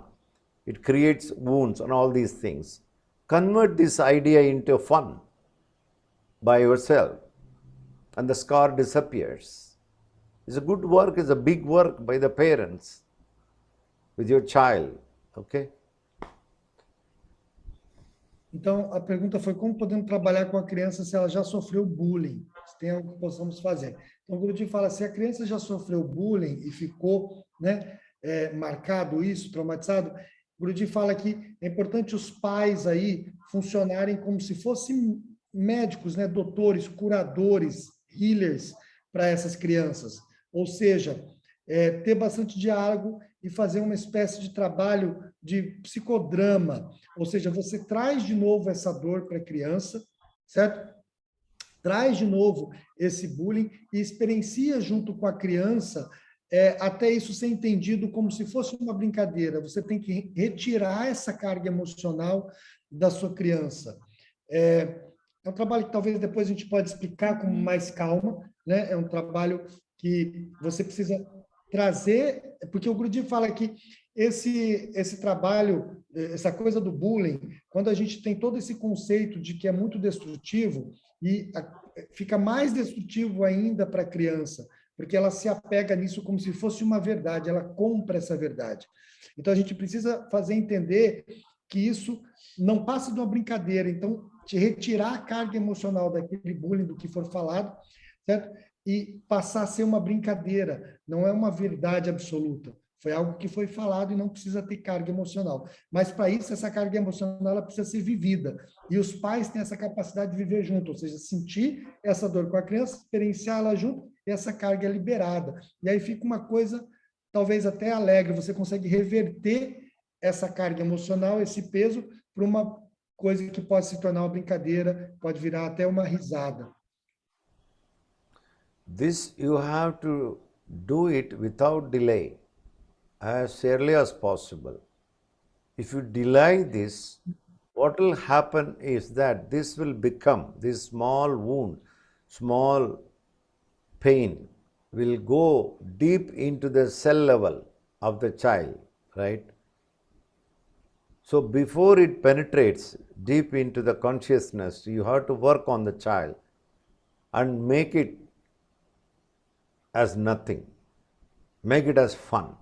It creates wounds and all these things. Convert this idea into fun by yourself and the scar disappears. It's a good work, it's a big work by the parents with your child, okay? Então, a pergunta foi como podemos trabalhar com a criança se ela já sofreu bullying? Se tem algo que possamos fazer. Então, o Guruji fala, se a criança já sofreu bullying e ficou, né, marcado isso, traumatizado, o Guruji fala que é importante os pais aí funcionarem como se fossem médicos, né, doutores, curadores, healers para essas crianças. Ou seja, ter bastante diálogo e fazer uma espécie de trabalho de psicodrama. Ou seja, você traz de novo essa dor para a criança, certo? Traz de novo esse bullying e experiencia junto com a criança até isso ser entendido como se fosse uma brincadeira. Você tem que retirar essa carga emocional da sua criança. É um trabalho que talvez depois a gente pode explicar com mais calma, né? É um trabalho que você precisa trazer, porque o Grudi fala que esse trabalho, essa coisa do bullying, quando a gente tem todo esse conceito de que é muito destrutivo, e fica mais destrutivo ainda para a criança, porque ela se apega nisso como se fosse uma verdade, ela compra essa verdade. Então, a gente precisa fazer entender que isso não passa de uma brincadeira. Então, te retirar a carga emocional daquele bullying, do que for falado, certo? E passar a ser uma brincadeira, não é uma verdade absoluta. Foi algo que foi falado e não precisa ter carga emocional. Mas, para isso, essa carga emocional ela precisa ser vivida. E os pais têm essa capacidade de viver junto, ou seja, sentir essa dor com a criança, experienciar ela junto, e essa carga é liberada. E aí fica uma coisa, talvez até alegre, você consegue reverter essa carga emocional, esse peso, para uma coisa que pode se tornar uma brincadeira, pode virar até uma risada. This you have to do it without delay, as early as possible. If you delay this, what will happen is that this will become, this small wound, small pain will go deep into the cell level of the child, right? So before it penetrates deep into the consciousness, you have to work on the child and make it as nothing, make it as fun.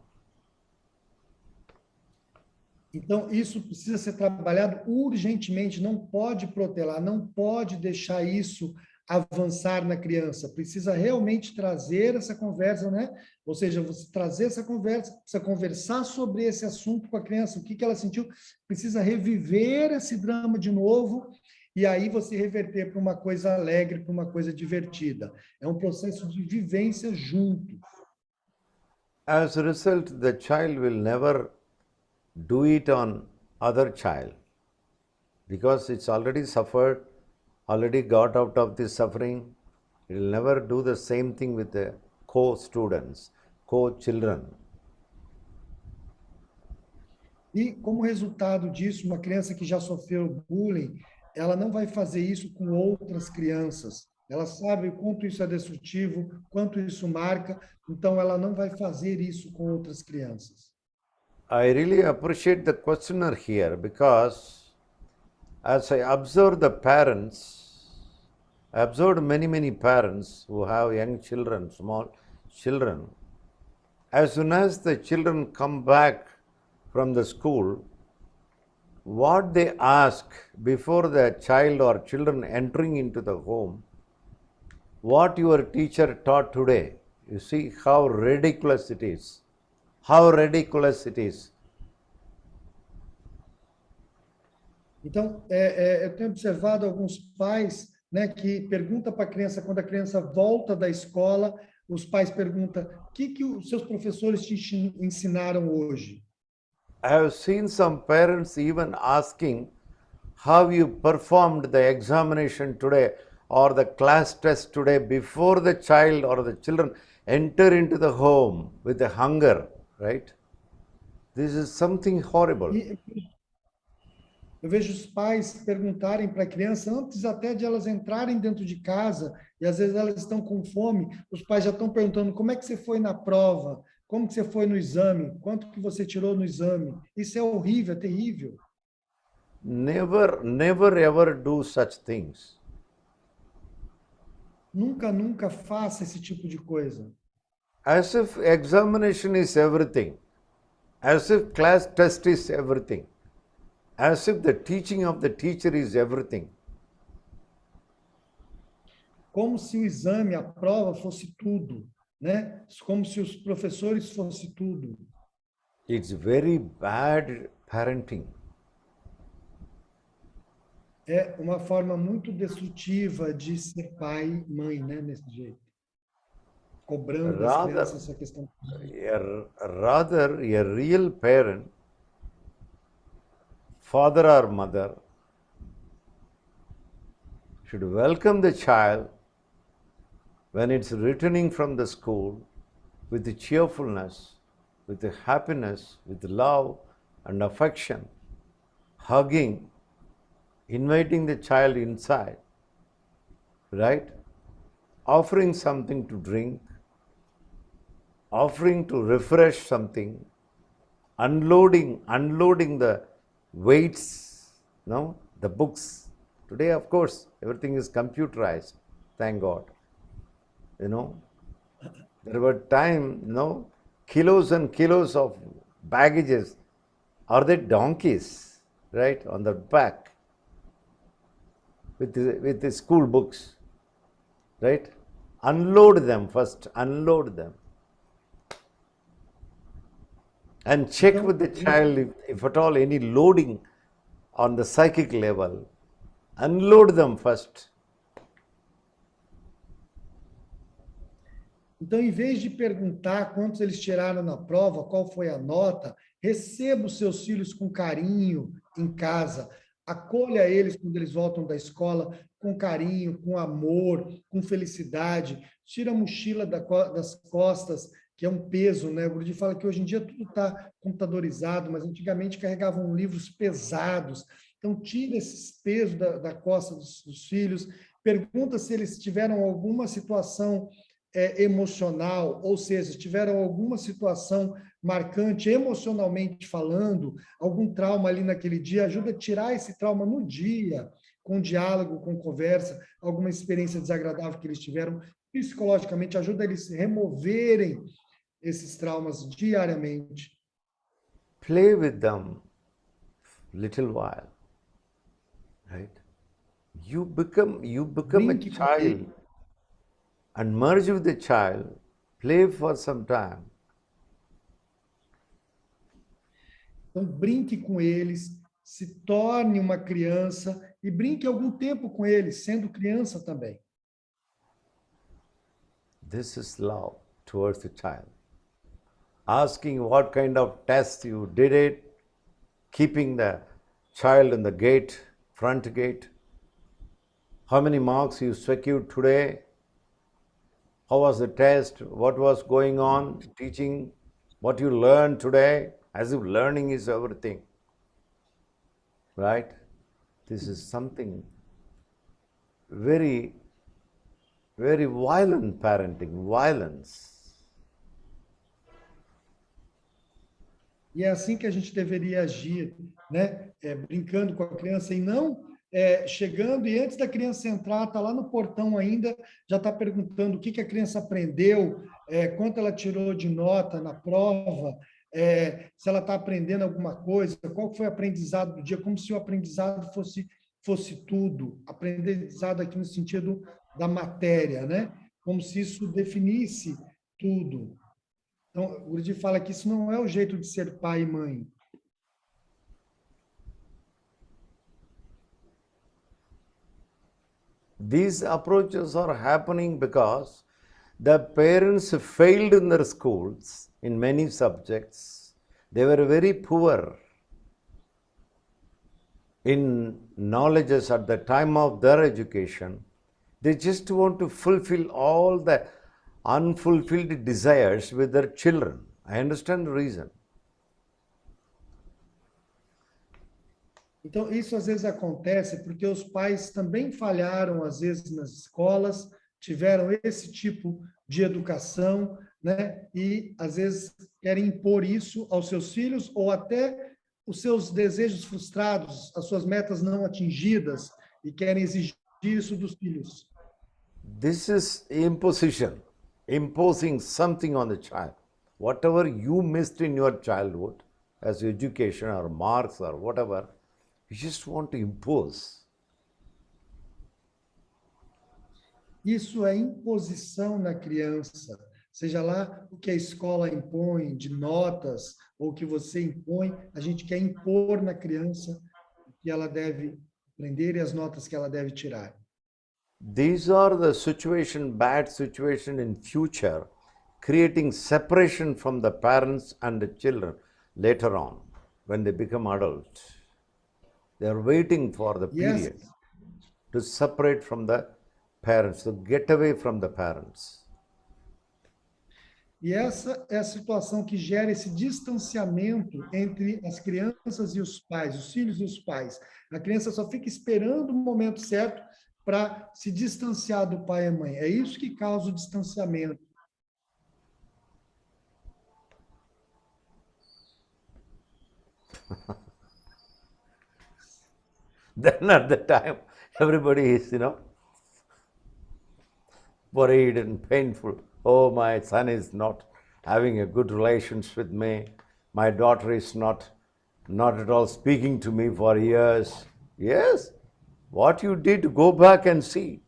Então, isso precisa ser trabalhado urgentemente, não pode protelar, não pode deixar isso avançar na criança. Precisa realmente trazer essa conversa, né? Ou seja, você trazer essa conversa, precisa conversar sobre esse assunto com a criança, o que ela sentiu, precisa reviver esse drama de novo, e aí você reverter para uma coisa alegre, para uma coisa divertida. É um processo de vivência junto. As a result, the child will never do it on other child because it's already suffered, already got out of this suffering. It will never do the same thing with the co-students, co-children. E, como resultado disso, uma criança que já sofreu bullying, ela não vai fazer isso com outras crianças. Ela sabe o quanto isso é destrutivo, quanto isso marca, então ela não vai fazer isso com outras crianças. I really appreciate the questioner here because as I observe the parents, I observed many parents who have young children, small children. As soon as the children come back from the school, what they ask before the child or children entering into the home, what your teacher taught today, you see how ridiculous it is. How ridiculous it is. Então, eu tenho observado alguns pais, né, que perguntam para a criança, quando a criança volta da escola, os pais perguntam, o que os seus professores te ensinaram hoje? I have seen some parents even asking how you performed the examination today or the class test today before the child or the children enter into the home with a hunger, right? This is something horrible. E eu vejo os pais perguntarem para a criança, antes até de elas entrarem dentro de casa, e às vezes elas estão com fome, os pais já estão perguntando como é que você foi na prova, como que você foi no exame, quanto que você tirou no exame. Isso é horrível, é terrível. Never ever do such things. Nunca faça esse tipo de coisa. As if examination is everything. As if class test is everything. As if the teaching of the teacher is everything. Como se o exame, a prova fosse tudo, né? Como se os professores fossem tudo. It's very bad parenting. É uma forma muito destrutiva de ser pai e mãe, né? Nesse jeito. Cobrando das crianças essa questão. Rather, a real parent, father or mother, should welcome the child when it's returning from the school with the cheerfulness, with the happiness, with love and affection, hugging, inviting the child inside, right? Offering something to drink, offering to refresh something, unloading the weights, no, the books. Today, of course, everything is computerized, thank God. You know, there were time, kilos and kilos of baggages. Are they donkeys, right, on the back with the school books, right? Unload them first, unload them. And check with the child if at all any loading on the psychic level. Unload them first. Então, em vez de perguntar quantos eles tiraram na prova, qual foi a nota, receba os seus filhos com carinho em casa. Acolha eles quando eles voltam da escola com carinho, com amor, com felicidade. Tira a mochila das costas, que é um peso, né? O Gurdjieff fala que hoje em dia tudo está computadorizado, mas antigamente carregavam livros pesados. Então, tira esses pesos da costa dos filhos. Pergunta se eles tiveram alguma situação emocional, ou seja, se tiveram alguma situação marcante emocionalmente falando, algum trauma ali naquele dia, ajuda a tirar esse trauma no dia, com diálogo, com conversa, alguma experiência desagradável que eles tiveram, psicologicamente, ajuda eles a removerem esses traumas diariamente. Play with them little while, right? You become a child and merge with the child, play for some time. Então, brinque com eles, se torne uma criança e brinque algum tempo com eles, sendo criança também. This is love towards the child. Asking what kind of test you did it, keeping the child in the gate, front gate, how many marks you secured today, how was the test, what was going on, teaching, what you learned today, as if learning is everything, right? This is something very, very violent parenting, violence. E é assim que a gente deveria agir, né? Brincando com a criança e não chegando e antes da criança entrar, está lá no portão ainda, já está perguntando o que a criança aprendeu, quanto ela tirou de nota na prova, se ela está aprendendo alguma coisa, qual foi o aprendizado do dia, como se o aprendizado fosse tudo, aprendizado aqui no sentido da matéria, né? Como se isso definisse tudo. Então, o Gurdjieff fala que isso não é o jeito de ser pai e mãe. These approaches are happening because the parents failed in their schools in many subjects. They were very poor in knowledges at the time of their education. They just want to fulfill all the unfulfilled desires with their children. I understand the reason. Então, isso às vezes acontece porque os pais também falharam, às vezes, nas escolas, tiveram esse tipo de educação, né? E, às vezes, querem impor isso aos seus filhos ou até os seus desejos frustrados, as suas metas não atingidas, e querem exigir isso dos filhos. This is imposition, imposing something on the child. Whatever you missed in your childhood, as education or marks or whatever, you just want to impose. Isso é imposição na criança, seja lá o que a escola impõe, de notas, ou o que você impõe, a gente quer impor na criança o que ela deve aprender e as notas que ela deve tirar. These are the bad situation in future, creating separation from the parents and the children later on, when they become adults. They are waiting for the period to separate from the parents, to get away from the parents. E essa é a situação que gera esse distanciamento entre as crianças e os pais, os filhos e os pais. A criança só fica esperando o momento certo para se distanciar do pai e mãe. É isso que causa o distanciamento. Then at the time, everybody is, worried and painful. Oh, my son is not having a good relations with me. My daughter is not at all speaking to me for years. Yes, what you did, go back and see.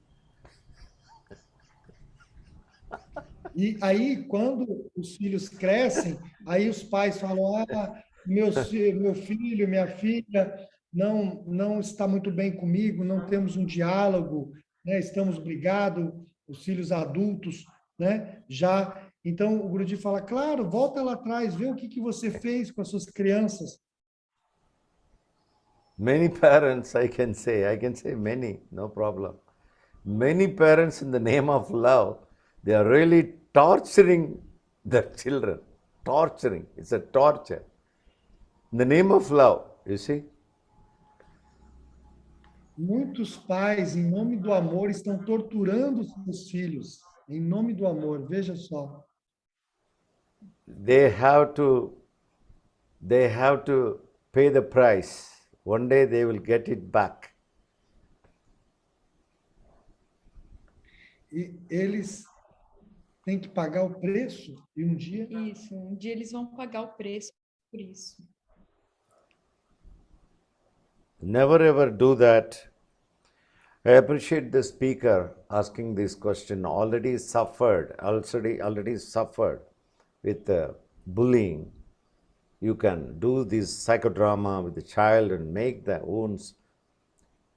E aí, quando os filhos crescem, aí os pais falam, meu filho, minha filha não está muito bem comigo, não temos um diálogo, né? Estamos brigados, os filhos adultos, né? Já, então o Guruji fala, claro, volta lá atrás, vê o que você fez com as suas crianças. Many parents, I can say many, no problem. Many parents, in the name of love, they are really torturing their children. Torturing, it's a torture. In the name of love, you see? Muitos pais, em nome do amor, estão torturando os seus filhos, em nome do amor, veja só. They have to pay the price. One day they will get it back. E eles têm que pagar o preço, e um dia... Isso, um dia eles vão pagar o preço por isso. Never ever do that. I appreciate the speaker asking this question. Already suffered with bullying. You can do this psychodrama with the child and make the wounds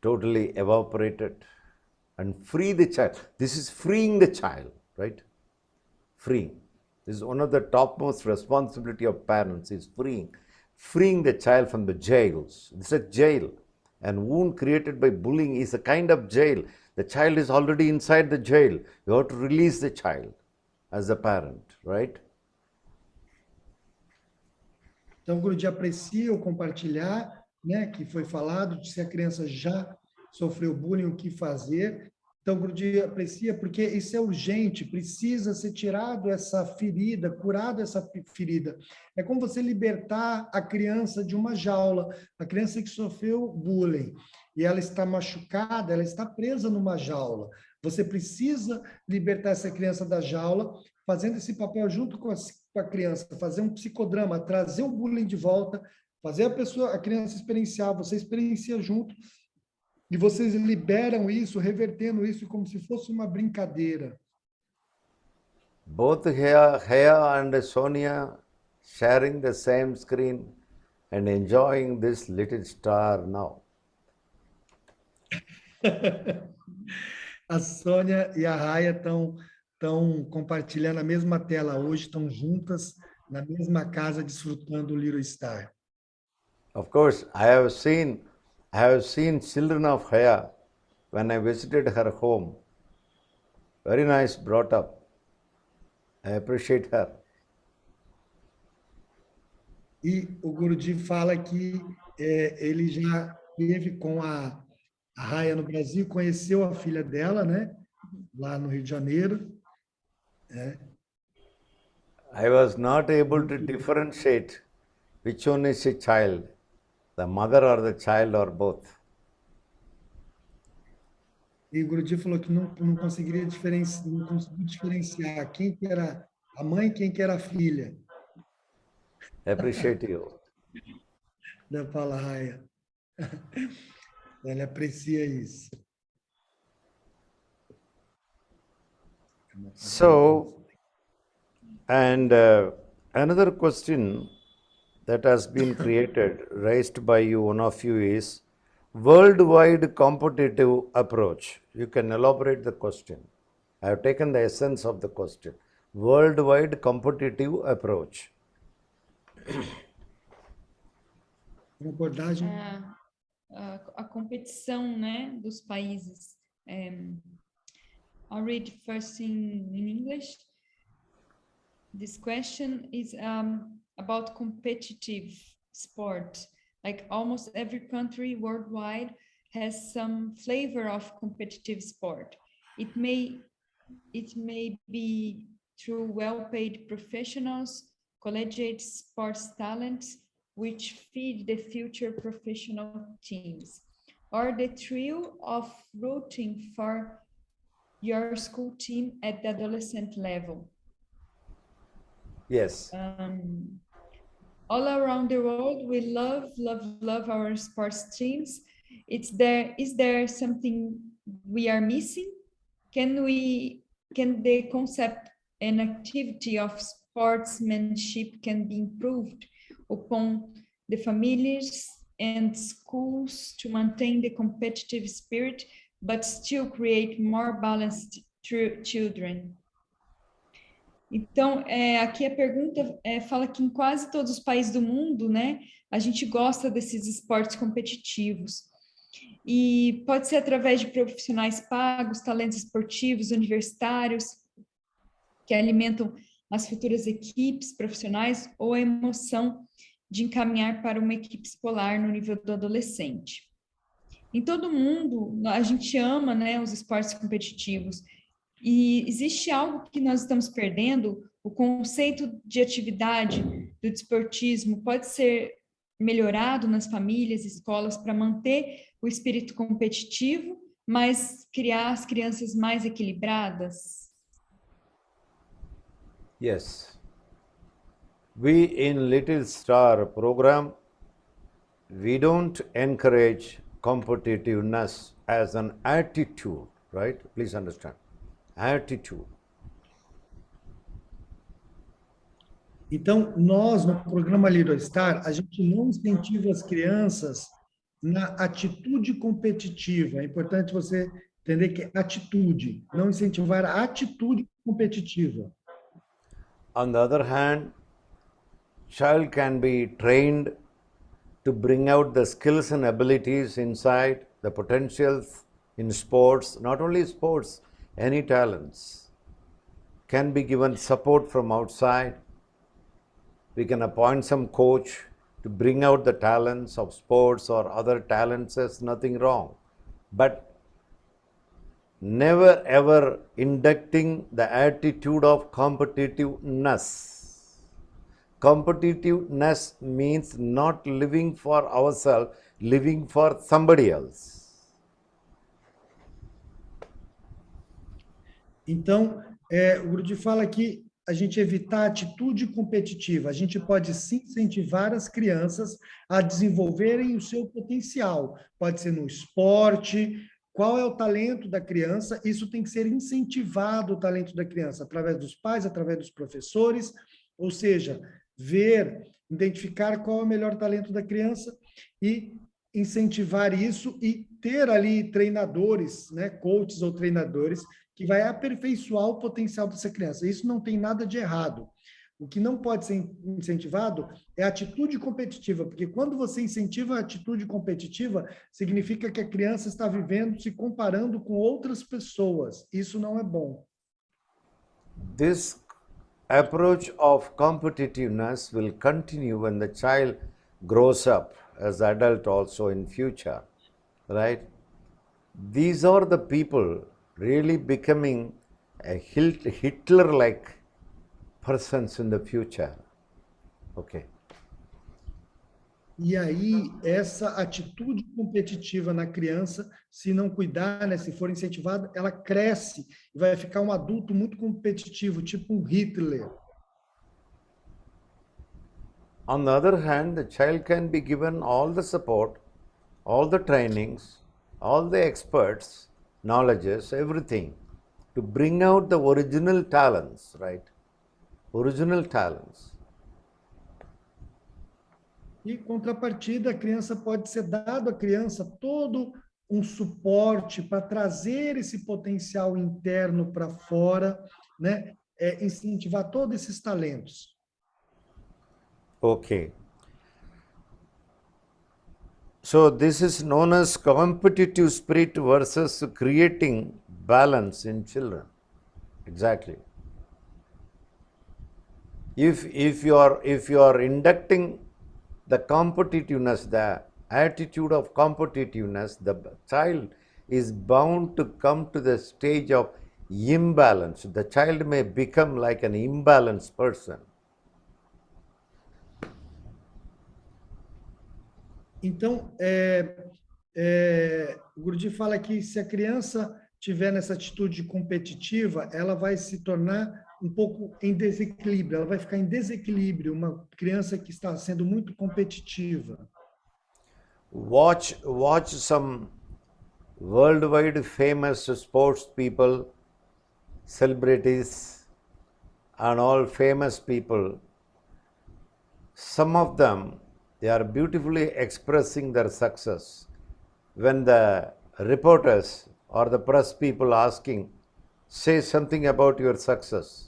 totally evaporated and free the child. This is freeing the child, right? Freeing. This is one of the topmost responsibility of parents, is freeing the child from the jails. It's a jail. And wound created by bullying is a kind of jail. The child is already inside the jail. You have to release the child as a parent, right? Então, o Guruji aprecia o compartilhar, né, que foi falado, de se a criança já sofreu bullying, o que fazer. Então, o Guruji aprecia porque isso é urgente, precisa ser tirado essa ferida, curado essa ferida. É como você libertar a criança de uma jaula, a criança que sofreu bullying, e ela está machucada, ela está presa numa jaula. Você precisa libertar essa criança da jaula, fazendo esse papel junto com a criança, fazer um psicodrama, trazer o bullying de volta, fazer a criança experienciar, você experiencia junto, e vocês liberam isso, revertendo isso como se fosse uma brincadeira. Both Hea and Sonia sharing the same screen and enjoying this little star now. A Sônia e a Raya estão compartilhando a mesma tela hoje, estão juntas na mesma casa desfrutando o Little Star. Of course, I have seen children of Haya when I visited her home. Very nice, brought up. I appreciate her. E o Guruji fala que ele já esteve com a Raya no Brasil, conheceu a filha dela, né? Lá no Rio de Janeiro. I was not able to differentiate which one is a child, the mother or the child or both. E o Guruji falou que não conseguiria diferenciar quem que era a mãe e quem que era a filha. Appreciate you. Da Fala Raya. Ele aprecia isso. So, and another question that has been raised by you, one of you, is worldwide competitive approach. You can elaborate the question. I have taken the essence of the question. Worldwide competitive approach. A competição, né, dos países. I'll read first in English. this question is about competitive sport. Like almost every country worldwide has some flavor of competitive sport. It may be through well-paid professionals, collegiate sports talents, which feed the future professional teams, or the thrill of rooting for your school team at the adolescent level. Yes. All around the world, we love our sports teams. Is there something we are missing? Can the concept and activity of sportsmanship can be improved upon the families and schools to maintain the competitive spirit, but still create more balanced children? Então, aqui a pergunta fala que em quase todos os países do mundo, né, a gente gosta desses esportes competitivos. E pode ser através de profissionais pagos, talentos esportivos, universitários, que alimentam as futuras equipes profissionais, ou a emoção de encaminhar para uma equipe escolar no nível do adolescente. Em todo mundo, a gente ama, né, os esportes competitivos. E existe algo que nós estamos perdendo? O conceito de atividade do desportismo pode ser melhorado nas famílias, escolas, para manter o espírito competitivo, mas criar as crianças mais equilibradas? Yes. We in Little Star program, we don't encourage competitiveness as an attitude, right? Please understand. Attitude. Então, nós, no programa Little Star, a gente não incentiva as crianças na atitude competitiva. É importante você entender que é atitude, não incentivar a atitude competitiva. On the other hand, child can be trained to bring out the skills and abilities inside, the potentials in sports, not only sports, any talents. Can be given support from outside. We can appoint some coach to bring out the talents of sports or other talents. There's nothing wrong. But never ever inducting the attitude of competitiveness. Competitiveness means not living for ourselves, living for somebody else. Então, o Grudi fala que a gente evitar a atitude competitiva. A gente pode sim incentivar as crianças a desenvolverem o seu potencial. Pode ser no esporte. Qual é o talento da criança? Isso tem que ser incentivado, o talento da criança, através dos pais, através dos professores. Ou seja, ver, identificar qual é o melhor talento da criança e incentivar isso e ter ali treinadores, né, coaches ou treinadores, que vai aperfeiçoar o potencial dessa criança. Isso não tem nada de errado. O que não pode ser incentivado é a atitude competitiva, porque quando você incentiva a atitude competitiva, significa que a criança está vivendo, se comparando com outras pessoas. Isso não é bom. This approach of competitiveness will continue when the child grows up as adult also in future, right? These are the people really becoming a Hitler-like persons in the future. Okay. E aí, essa atitude competitiva na criança, se não cuidar, né, se for incentivada, ela cresce e vai ficar um adulto muito competitivo, tipo um Hitler. On the other hand, the child can be given all the support, all the trainings, all the experts, knowledges, everything, to bring out the original talents, right? Original talents. E, contrapartida, a criança pode ser dado à criança todo um suporte para trazer esse potencial interno para fora, né? Incentivar todos esses talentos. Okay. So this is known as competitive spirit versus creating balance in children. Exactly. If you are inducting the competitiveness, the attitude of competitiveness, the child is bound to come to the stage of imbalance. The child may become like an imbalanced person. Então, o Gurdjieff fala que se a criança tiver nessa atitude competitiva, ela vai se tornar um pouco em desequilíbrio, ela vai ficar em desequilíbrio, uma criança que está sendo muito competitiva. Watch some worldwide famous sports people, celebrities, and all famous people. Some of them, they are beautifully expressing their success. When the reporters or the press people asking, say something about your success,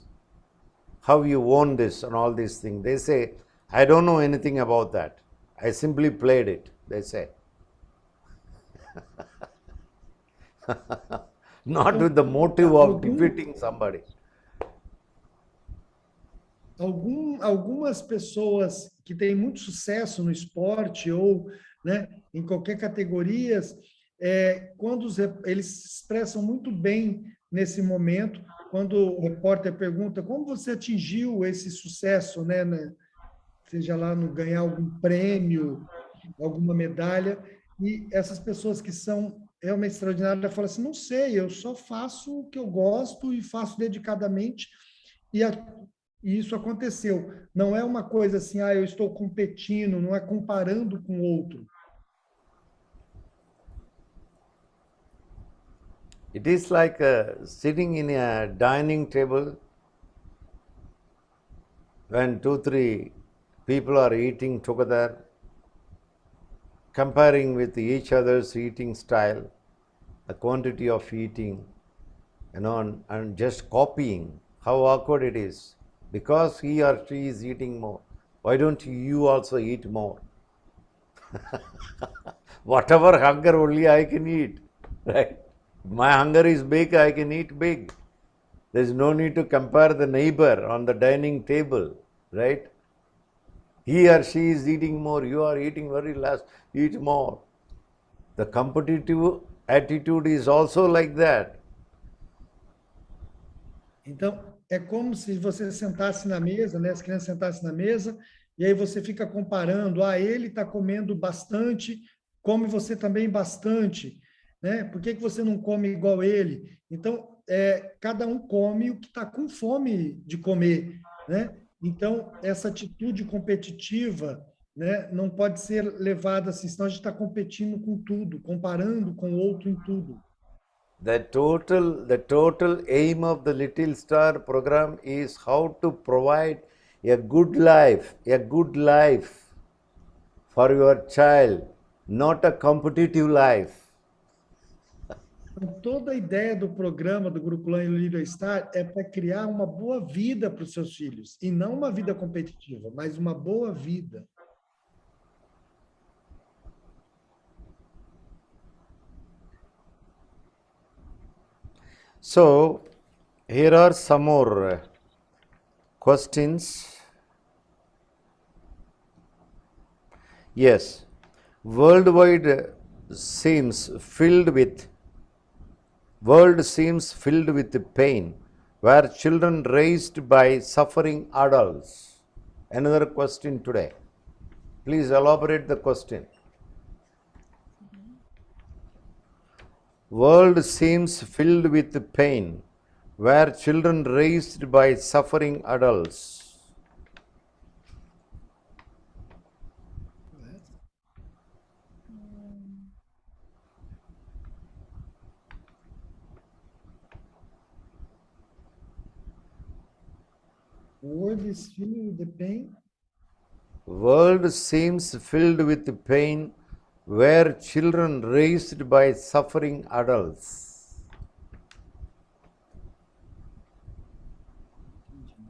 how you won this and all these things, they say, I don't know anything about that. I simply played it, they say. Not with the motive of defeating somebody. Algumas pessoas que têm muito sucesso no esporte ou, né, em qualquer categoria, quando eles se expressam muito bem nesse momento, quando o repórter pergunta como você atingiu esse sucesso, né, seja lá no ganhar algum prêmio, alguma medalha, e essas pessoas que são realmente extraordinárias falam assim, não sei, eu só faço o que eu gosto e faço dedicadamente, e isso aconteceu. Não é uma coisa assim, eu estou competindo, não é comparando com o outro. It is like sitting in a dining table when 2-3 people are eating together, comparing with each other's eating style, the quantity of eating, and just copying. How awkward it is. Because he or she is eating more, why don't you also eat more? Whatever hunger only I can eat, right? My hunger is big, I can eat big. There is no need to compare the neighbor on the dining table, right? He or she is eating more, you are eating very less, eat more. The competitive attitude is also like that. Então, é como se você sentasse na mesa, né? As crianças sentassem na mesa, e aí você fica comparando, ele está comendo bastante, come você também bastante, né? Por que você não come igual ele? Então, cada um come o que está com fome de comer, né? Então, essa atitude competitiva, né, não pode ser levada assim, senão a gente está competindo com tudo, comparando com o outro em tudo. The total aim of the Little Star program is how to provide a good life for your child, not a competitive life. Então, toda a ideia do programa do Grupo Little Star é para criar uma boa vida para os seus filhos, e não uma vida competitiva, mas uma boa vida. So, here are some more questions. Yes, world seems filled with pain, where children raised by suffering adults. Another question today. Please elaborate the question. World seems filled with pain, where children raised by suffering adults. World is filled with the pain. World seems filled with pain, where children raised by suffering adults.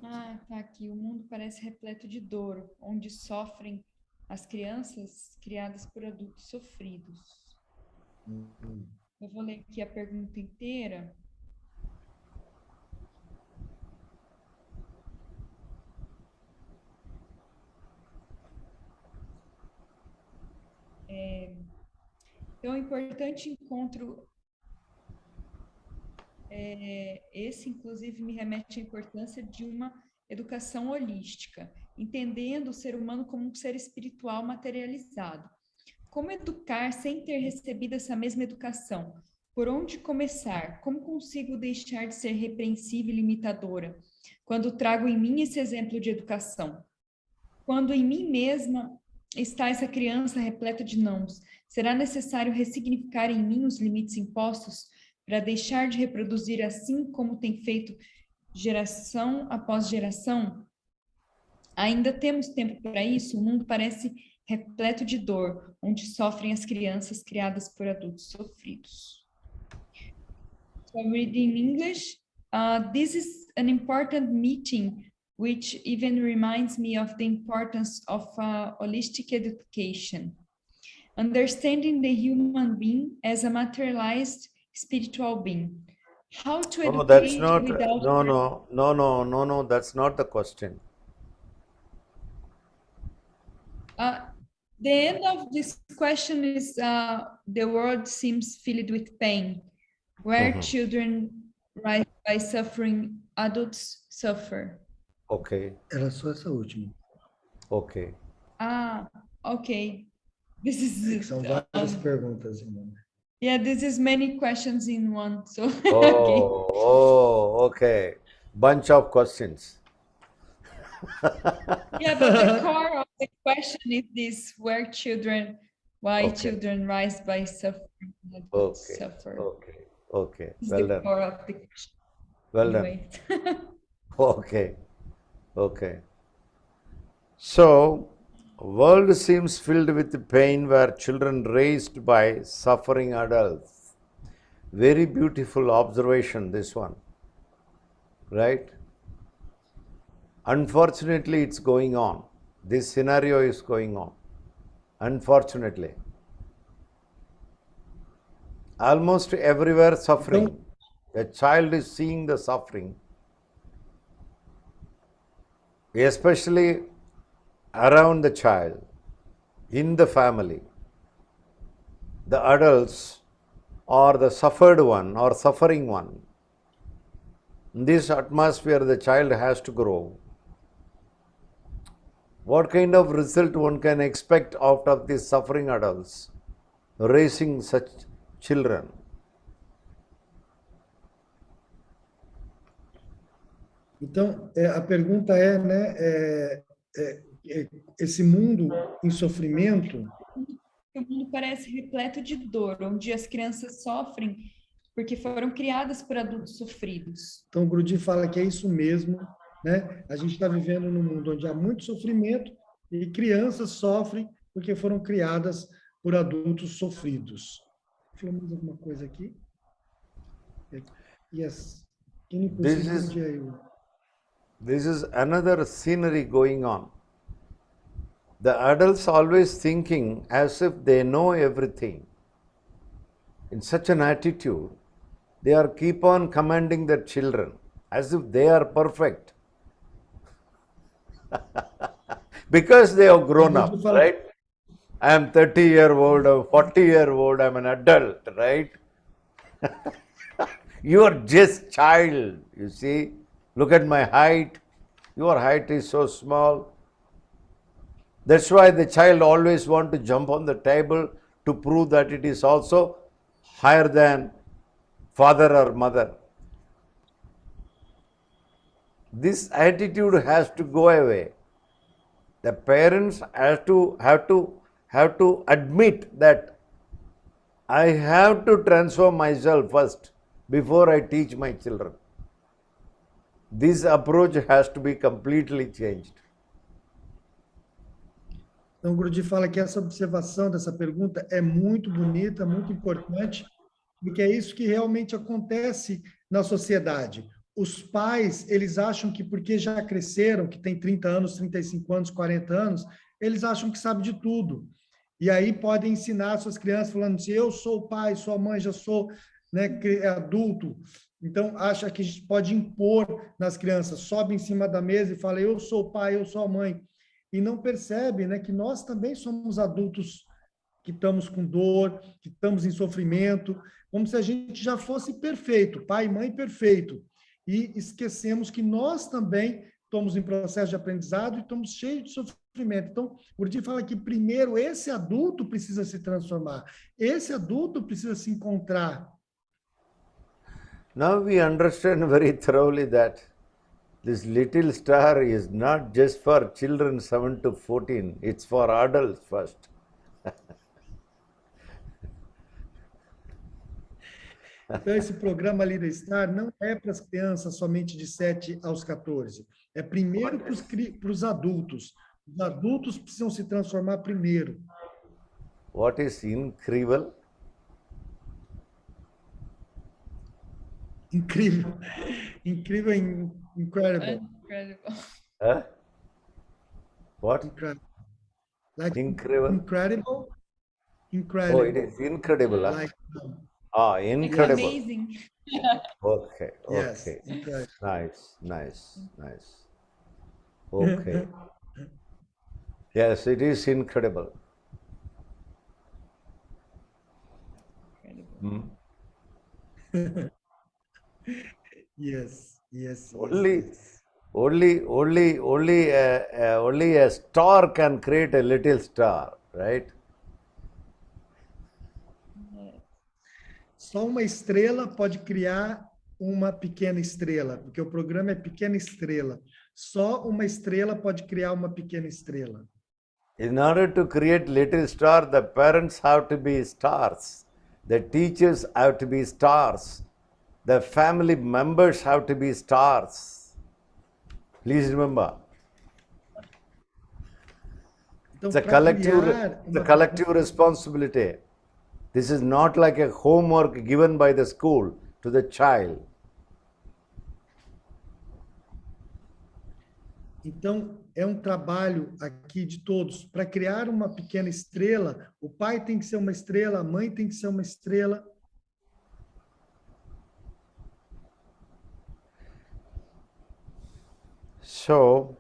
Tá aqui. O mundo parece repleto de dor, onde sofrem as crianças criadas por adultos sofridos. Eu vou ler aqui a pergunta inteira. Então, é um importante encontro. Esse, inclusive, me remete à importância de uma educação holística, entendendo o ser humano como um ser espiritual materializado. Como educar sem ter recebido essa mesma educação? Por onde começar? Como consigo deixar de ser repreensiva e limitadora quando trago em mim esse exemplo de educação? Quando em mim mesma está essa criança repleta de nãos, será necessário ressignificar em mim os limites impostos para deixar de reproduzir assim como tem feito geração após geração? Ainda temos tempo para isso? O mundo parece repleto de dor, onde sofrem as crianças criadas por adultos sofridos. So I read in English. This is an important meeting, which even reminds me of the importance of holistic education. Understanding the human being as a materialized spiritual being. How to No, that's educate not, without... no, that's not the question. The end of this question is the world seems filled with pain, where children rise by suffering, adults suffer. Okay, Era só essa última. okay. Okay. This É que is são várias perguntas, irmão. yeah, this is many questions in one. So Oh, okay. Bunch of questions. yeah, but the core of the question is this: why Okay. children rise by suffering, adults Okay, suffer. okay. This is Well the done. core of the question. Well done. Anyway. Okay. So, world seems filled with pain where children raised by suffering adults. Very beautiful observation, this one. Right? Unfortunately, it's going on. This scenario is going on. Unfortunately. Almost everywhere suffering. A child is seeing the suffering, especially around the child, in the family. The adults or the suffered one or suffering one. In this atmosphere, the child has to grow. What kind of result one can expect out of these suffering adults raising such children? Então, a pergunta é, né, esse mundo em sofrimento... O mundo parece repleto de dor, onde as crianças sofrem porque foram criadas por adultos sofridos. Então, o Grudi fala que é isso mesmo, né? A gente está vivendo num mundo onde há muito sofrimento e crianças sofrem porque foram criadas por adultos sofridos. Falou mais alguma coisa aqui? Yes. This is another scenery going on. The adults always thinking as if they know everything. In such an attitude, they are keep on commanding their children as if they are perfect. Because they have grown up, right? I am 30-year-old or 40-year-old, I am an adult, right? You are just child, you see. Look at my height. Your height is so small. That's why the child always want to jump on the table to prove that it is also higher than father or mother. This attitude has to go away. The parents have to admit that I have to transform myself first before I teach my children. This approach has to be completely changed. Então, o Grudi fala que essa observação dessa pergunta é muito bonita, muito importante, porque é isso que realmente acontece na sociedade. Os pais, eles acham que porque já cresceram, que tem 30 anos, 35 anos, 40 anos, eles acham que sabem de tudo. E aí podem ensinar suas crianças falando assim, eu sou o pai, sua mãe, já sou, né, adulto. Então, acha que a gente pode impor nas crianças, sobe em cima da mesa e fala, eu sou o pai, eu sou a mãe. E não percebe, né, que nós também somos adultos que estamos com dor, que estamos em sofrimento, como se a gente já fosse perfeito, pai e mãe perfeito. E esquecemos que nós também estamos em processo de aprendizado e estamos cheios de sofrimento. Então, o Gurdjieff fala que primeiro esse adulto precisa se transformar, esse adulto precisa se encontrar. Now we understand very thoroughly that this little star is not just for children 7 to 14, it's for adults first. Então, esse programa Star não é para as crianças somente de 7 aos 14. É primeiro para os adultos. Os adultos precisam se transformar primeiro. What is incredible? Incrível. Incrível, incredible. Incredible. Huh? What? Incredible. Like Incredible? incredible. Incredible. Oh, it is incredible. Huh? Like, Incredible. Amazing. Okay, yes, okay. incredible. Nice. Okay. Yes, it is incredible. Incredible. Yes. Only a star can create a little star, right? Só uma estrela pode criar uma pequena estrela, porque o programa é Pequena Estrela. Só uma estrela pode criar uma pequena estrela. In order to create little star, the parents have to be stars. The teachers have to be stars. The family members have to be stars. Please remember. Então, It's a para criar collective responsibility. This is not like a homework given by the school to the child. Então, é um trabalho aqui de todos. Para criar uma pequena estrela, o pai tem que ser uma estrela, a mãe tem que ser uma estrela. So,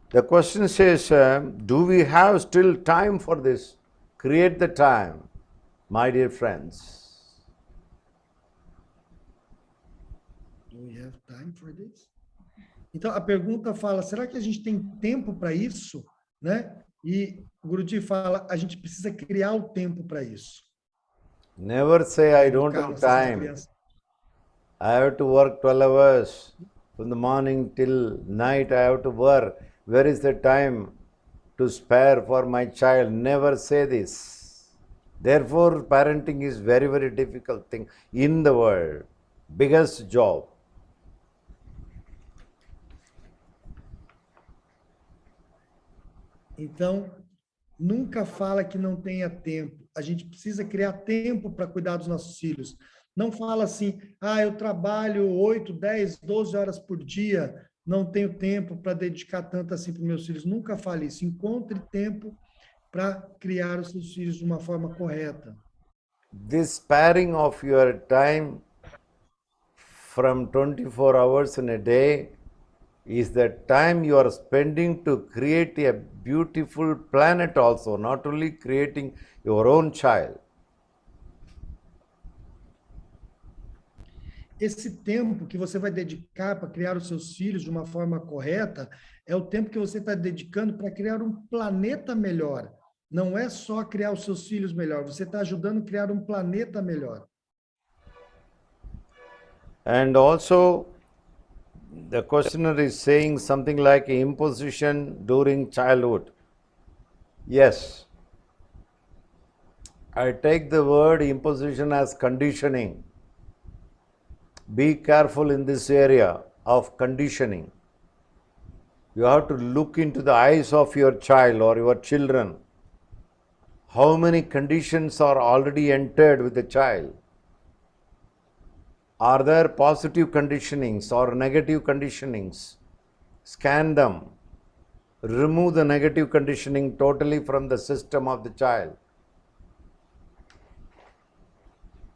the question says, do we have still time for this? Create the time, my dear friends. Do we have time for this? Então, a pergunta fala, será que a gente tem tempo para isso? Né? E o Gurdjieff fala, a gente precisa criar o tempo para isso. Never say, I don't have time. I have to work 12 hours. From the morning till night I have to work. Where is the time to spare for my child? Never say this. Therefore, parenting is very, very difficult thing in the world. Biggest job. Então, nunca fala que não tenha tempo. A gente precisa criar tempo para cuidar dos nossos filhos. Não fala assim, eu trabalho 8, 10, 12 horas por dia, não tenho tempo para dedicar tanto assim para os meus filhos. Nunca fale isso. Encontre tempo para criar os seus filhos de uma forma correta. This sparing of your time from 24 hours in a day is the time you are spending to create a beautiful planet also, not only creating your own child. Esse tempo que você vai dedicar para criar os seus filhos de uma forma correta é o tempo que você está dedicando para criar um planeta melhor. Não é só criar os seus filhos melhor, você está ajudando a criar um planeta melhor. And also, the questioner is saying something like imposition during childhood. Yes, I take the word imposition as conditioning. Be careful in this area of conditioning. You have to look into the eyes of your child or your children. How many conditions are already entered with the child? Are there positive conditionings or negative conditionings? Scan them. Remove the negative conditioning totally from the system of the child.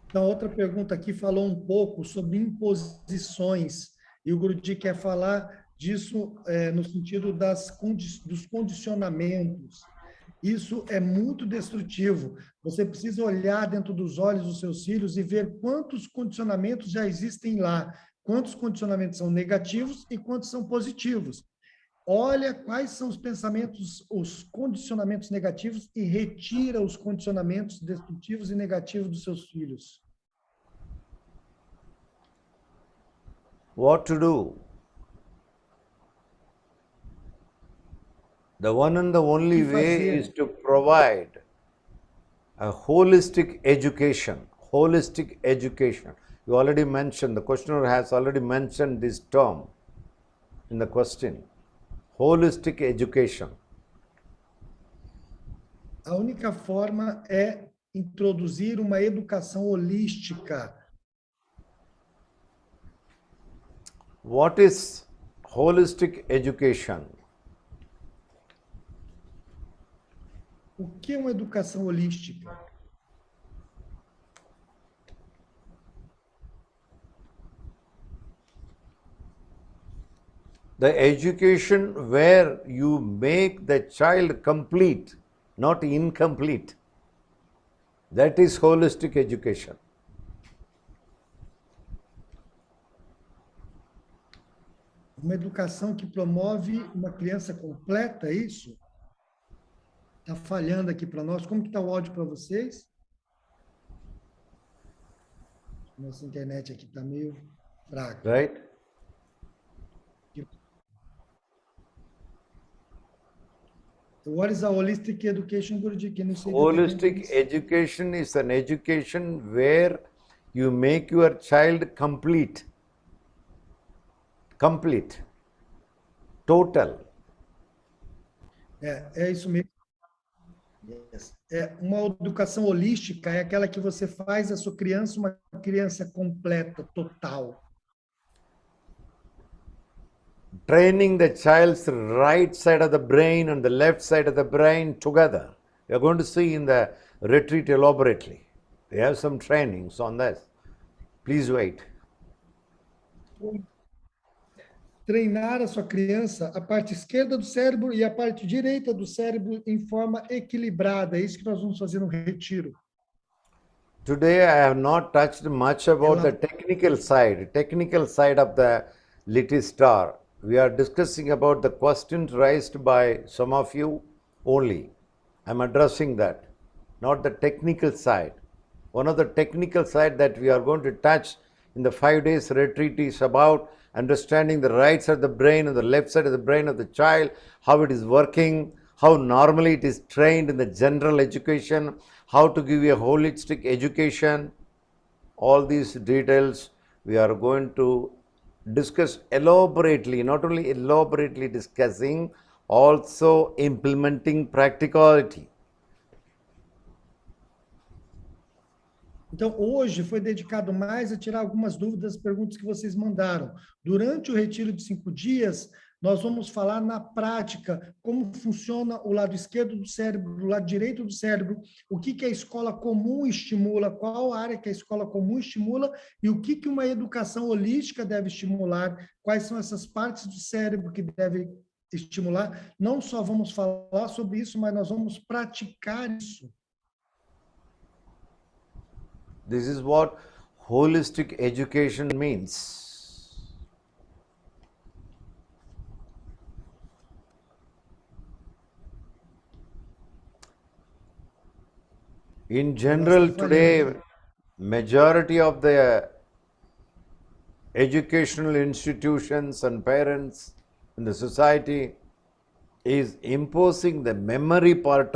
Então, outra pergunta aqui falou um pouco sobre imposições, e o Gurdjieff quer falar disso no sentido dos condicionamentos. Isso é muito destrutivo. Você precisa olhar dentro dos olhos dos seus filhos e ver quantos condicionamentos já existem lá, quantos condicionamentos são negativos e quantos são positivos. Olha quais são os pensamentos, os condicionamentos negativos e retira os condicionamentos destrutivos e negativos dos seus filhos. What to do? The one and the only O que way fazer? is to provide a holistic education. Holistic education. You already mentioned, the questioner has already mentioned this term in the question. Holistic education. A única forma é introduzir uma educação holística. What is holistic education? O que é uma educação holística? The education where you make the child complete, not incomplete. That is holistic education. Uma educação que promove uma criança completa, é isso? Está falhando aqui para nós. Como que está o áudio para vocês? Nossa internet aqui está meio fraca. Right? What is a holistic education, Guruji? Can you say that Holistic again, please? education is an education where you make your child complete. Complete. Total. É isso mesmo. Yes. Uma educação holística é aquela que você faz a sua criança uma criança completa, total. Training the child's right side of the brain and the left side of the brain together. We are going to see in the retreat elaborately. They have some trainings on this. Please wait. Treinar a sua criança a parte esquerda do cérebro e a parte direita do cérebro em forma equilibrada. É isso que nós vamos fazer no retiro. Today I have not touched much about the technical side of the little star. We are discussing about the questions raised by some of you only. I am addressing that, not the technical side. One of the technical side that we are going to touch in the 5 days retreat is about understanding the right side of the brain and the left side of the brain of the child, how it is working, how normally it is trained in the general education, how to give a holistic education. All these details we are going to discuss elaborately, not only elaborately discussing, also implementing practicality. Então, hoje foi dedicado mais a tirar algumas dúvidas das perguntas que vocês mandaram. Durante o retiro de 5 dias, nós vamos falar na prática como funciona o lado esquerdo do cérebro, o lado direito do cérebro, o que a escola comum estimula, qual área que a escola comum estimula e o que uma educação holística deve estimular, quais são essas partes do cérebro que deve estimular. Não só vamos falar sobre isso, mas nós vamos praticar isso. This is what holistic education means. In general, today, majority of the educational institutions and parents in the society is imposing the memory part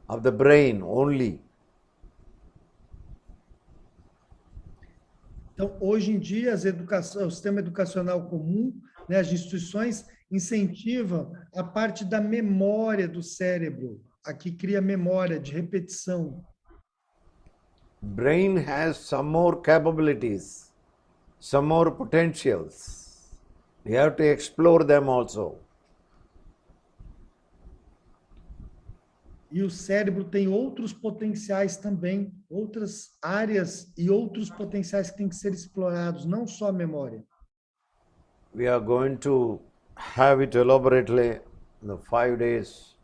of the brain only. Então, hoje em dia, o sistema educacional comum, né, as instituições incentivam a parte da memória do cérebro. Aqui cria memória de repetição. Brain has some more capabilities, some more potentials. We have to explore them also. E o cérebro tem outros potenciais também, outras áreas e outros potenciais que têm que ser explorados, não só a memória. We are going to have it elaborately the 5 days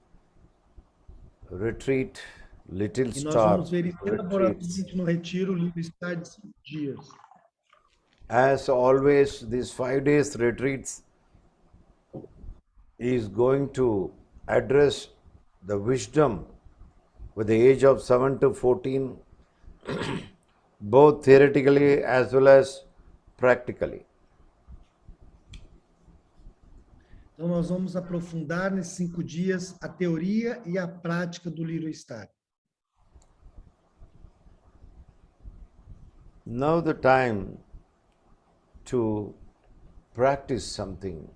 retreat, Little E nós Star vamos ver retreats. elaboradamente no retiro o livro está de 5 dias. As always, these 5 days retreats is going to address the wisdom with the age of 7 to 14, both theoretically as well as practically. Então, nós vamos aprofundar nesses 5 dias a teoria e a prática do livro estar. Now the time to practice something.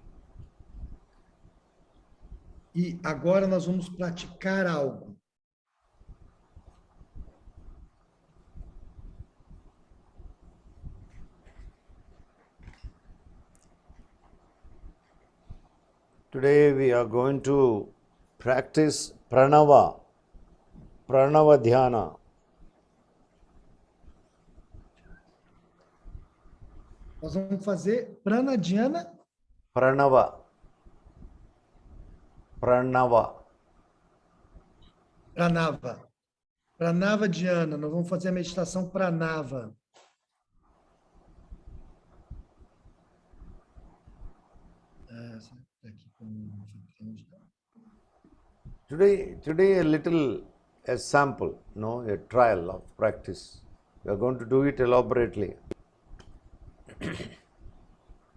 E agora nós vamos praticar algo. Today we are going to practice pranava dhyana. Nós vamos fazer pranadhyana. Pranava. Pranava dhyana. Nós vamos fazer a meditação pranava. Today a little a sample, a trial of practice. We are going to do it elaborately.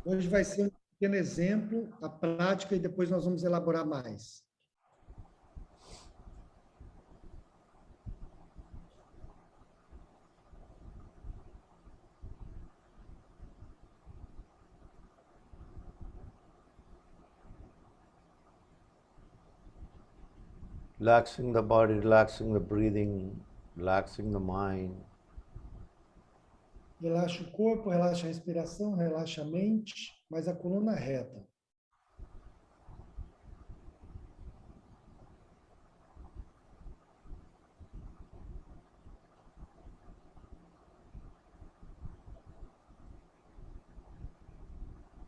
Hoje vai ser um pequeno exemplo, a prática, e depois nós vamos elaborar mais. Relaxing the body, relaxing the breathing, relaxing the mind. Relaxa o corpo, relaxa a respiração, relaxa a mente, mas a coluna reta.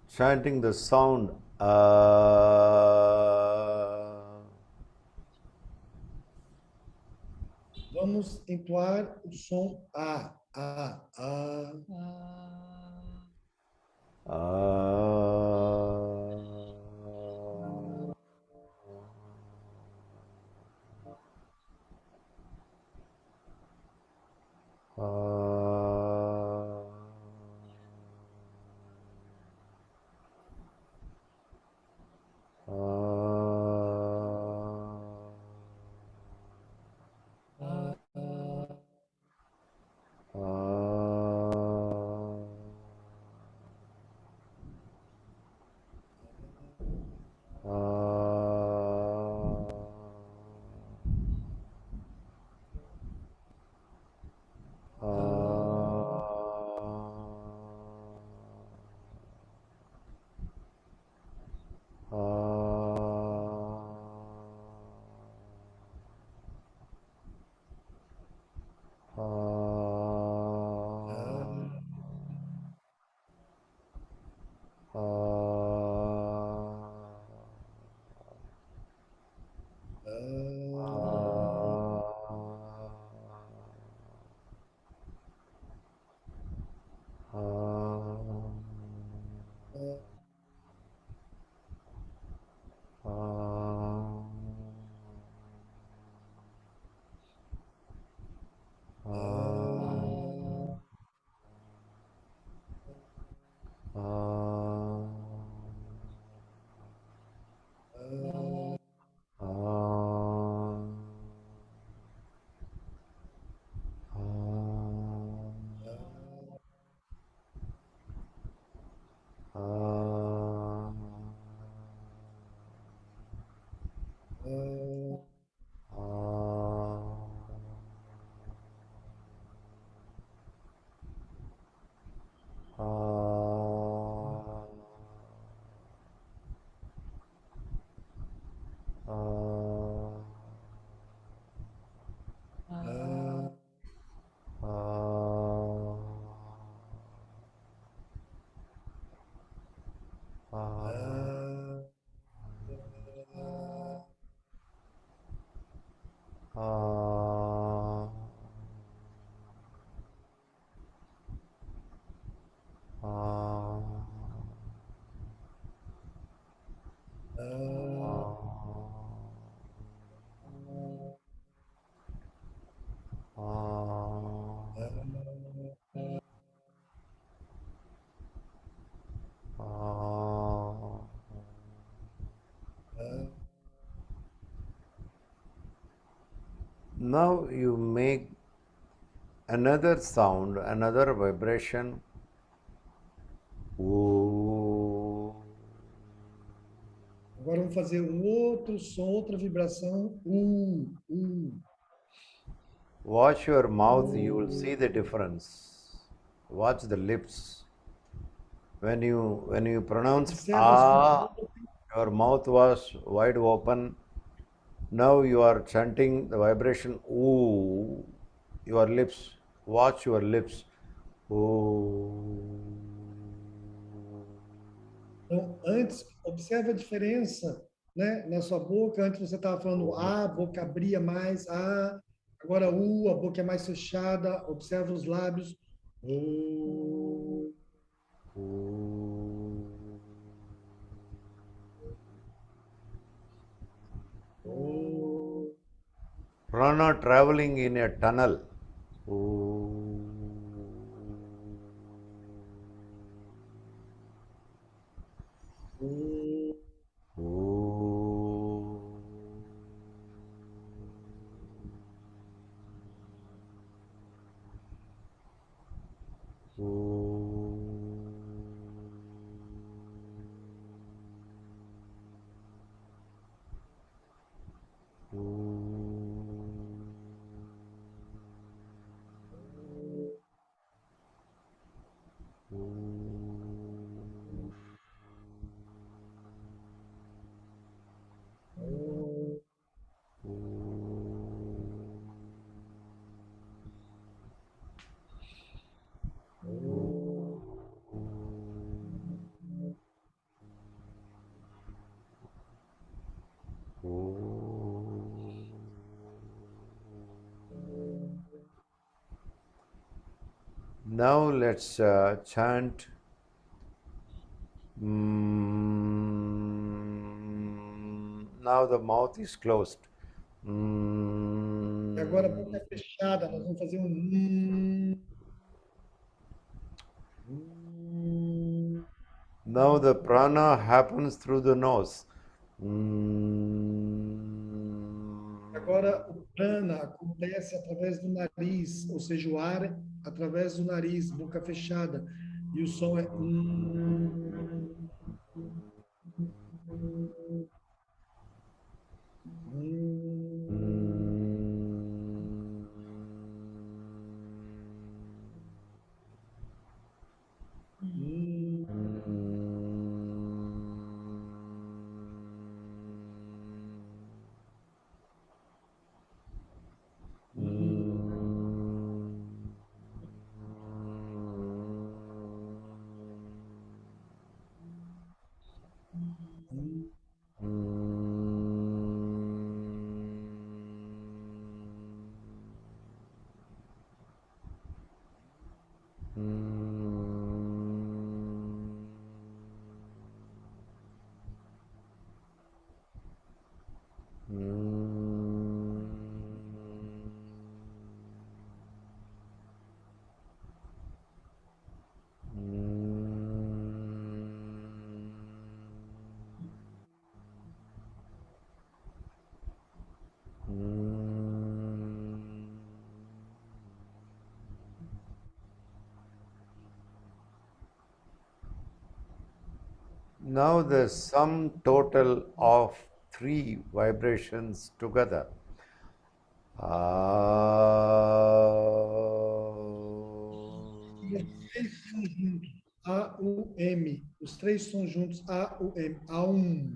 Chanting the sound Vamos entoar o som A, A, A. Now you make another sound, another vibration. Ooh. Agora vamos fazer um outro som, outra vibração. Watch your mouth, you will see the difference. Watch the lips. When you pronounce Observa your mouth was wide open. Now you are chanting the vibration ooh. Your lips. Watch your lips. Ooh. Então, antes, observa a diferença, né? Na sua boca, antes você estava falando a boca abria mais, agora a boca é mais fechada, observa os lábios. Prana traveling in a tunnel. Ooh. Now let's chant. Now the mouth is closed. E agora a boca é fechada, nós vamos fazer um. Now the prana happens through the nose. Agora o prana acontece através do nariz, ou seja, o ar através do nariz, boca fechada. E o som é. Now the sum total of three vibrations together. A, U, M. Os três sons juntos, A, U, M. A, um.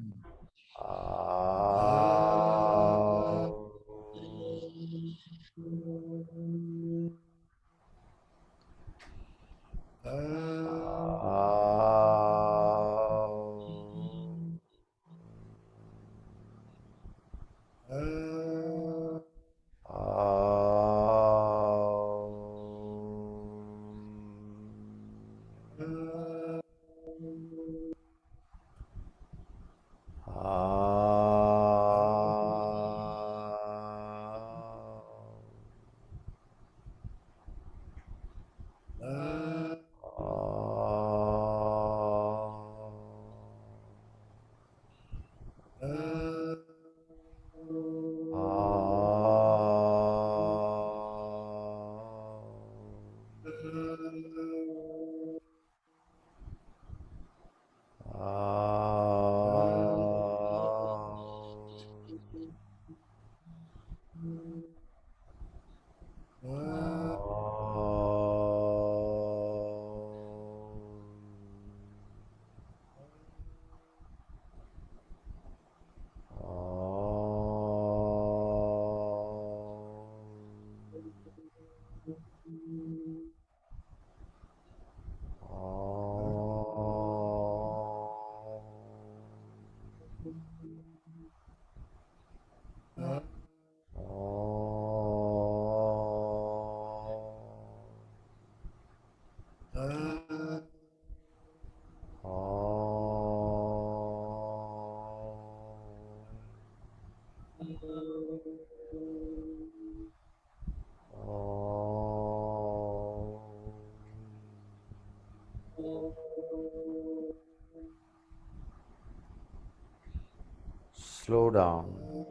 Slow down.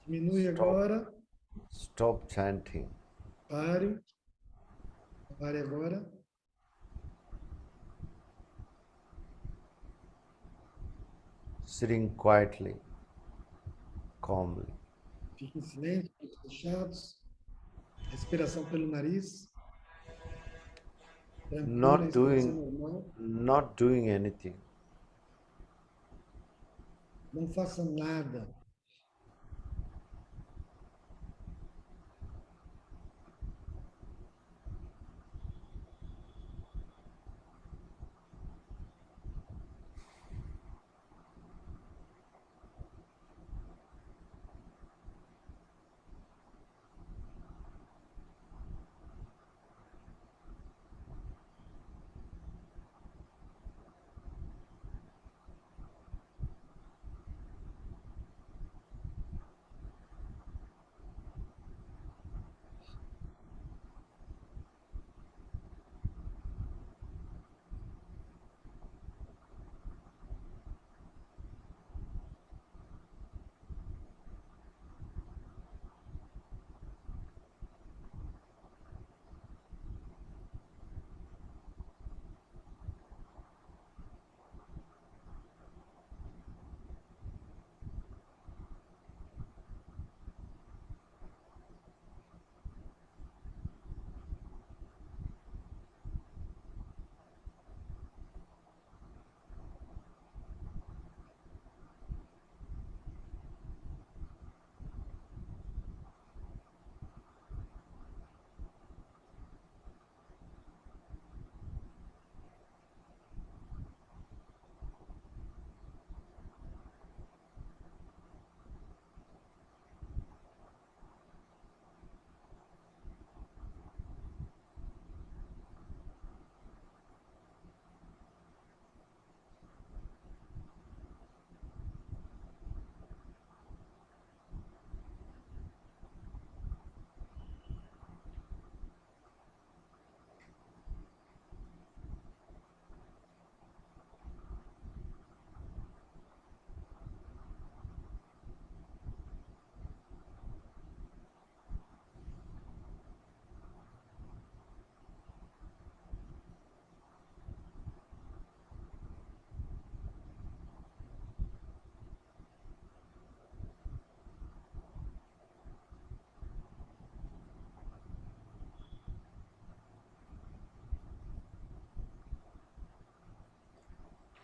Diminui agora. Stop chanting. Pare. Pare agora. Sitting quietly, calmly. Fique em silêncio, olhos fechados. Respiração pelo nariz. Tranquila, respiração normal. Not doing anything. Não faça nada.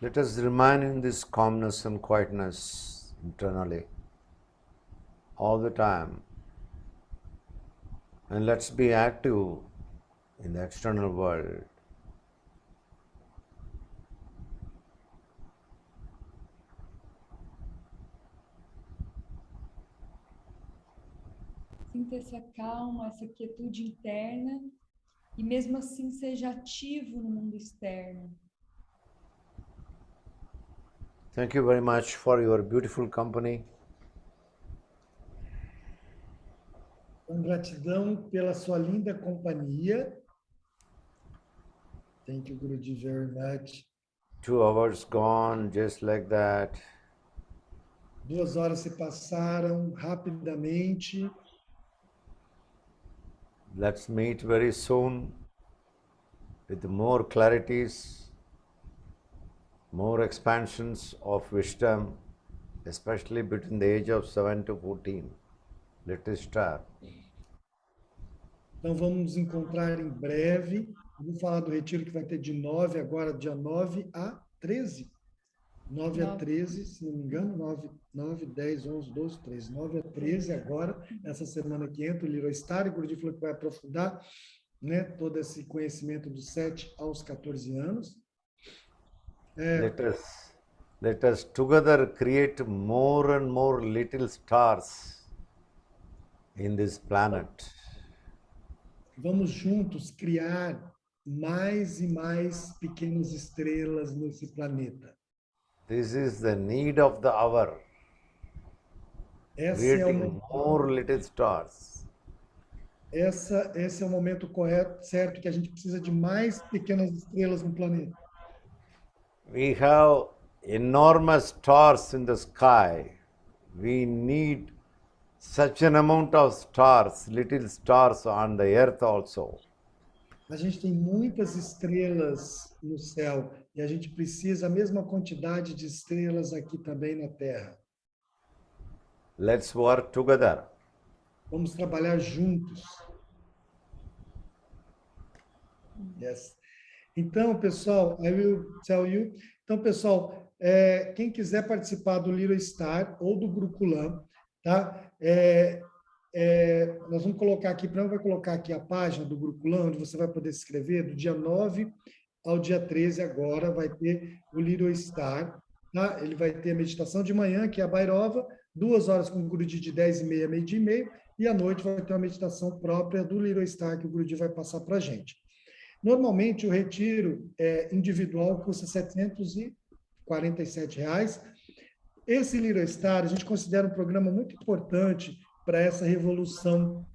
Let us remain in this calmness and quietness internally all the time. And let's be active in the external world. Sinta essa calma, essa quietude interna e mesmo assim seja ativo no mundo externo. Thank you very much for your beautiful company. Com gratidão pela sua linda companhia. Thank you, Guruji, very much. 2 hours gone just like that. 2 horas se passaram rapidamente. Let's meet very soon with more clarities, more expansions of wisdom, especially between the age of 7 to 14. Let us start. Então, vamos nos encontrar em breve. Eu vou falar do retiro que vai ter de 9, agora dia 9 a 13. 9 a 13, se não me engano, 9, 10, 11, 12, 13. 9 a 13 agora, essa semana que entra, o Leroy Star, e o Guruji falou que vai aprofundar, né, todo esse conhecimento dos 7 aos 14 anos. Let us together create more and more little stars in this planet. Vamos juntos criar mais e mais pequenas estrelas nesse planeta. This is the need of the hour. Essa é Creating more little stars. Esse é o momento correto, certo, que a gente precisa de mais pequenas estrelas no planeta. We have enormous stars in the sky. We need such an amount of stars, little stars on the earth also. A gente tem muitas estrelas no céu e a gente precisa a mesma quantidade de estrelas aqui também na Terra. Let's work together. Vamos trabalhar juntos. Yes. Então, pessoal, I will tell you. Então, pessoal, quem quiser participar do Little Star ou do Gurukulam, tá? Nós vamos colocar aqui, vai colocar aqui a página do Gurukulam, onde você vai poder se inscrever, do dia 9 ao dia 13 agora, vai ter o Little Star, tá? Ele vai ter a meditação de manhã, que é a Bhairava, 2 horas com o Guruji de 10h30 a meio-dia e meio, e à noite vai ter uma meditação própria do Little Star, que o Guruji vai passar para a gente. Normalmente, o retiro individual custa R$ 747. Esse Little Star, a gente considera um programa muito importante para essa revolução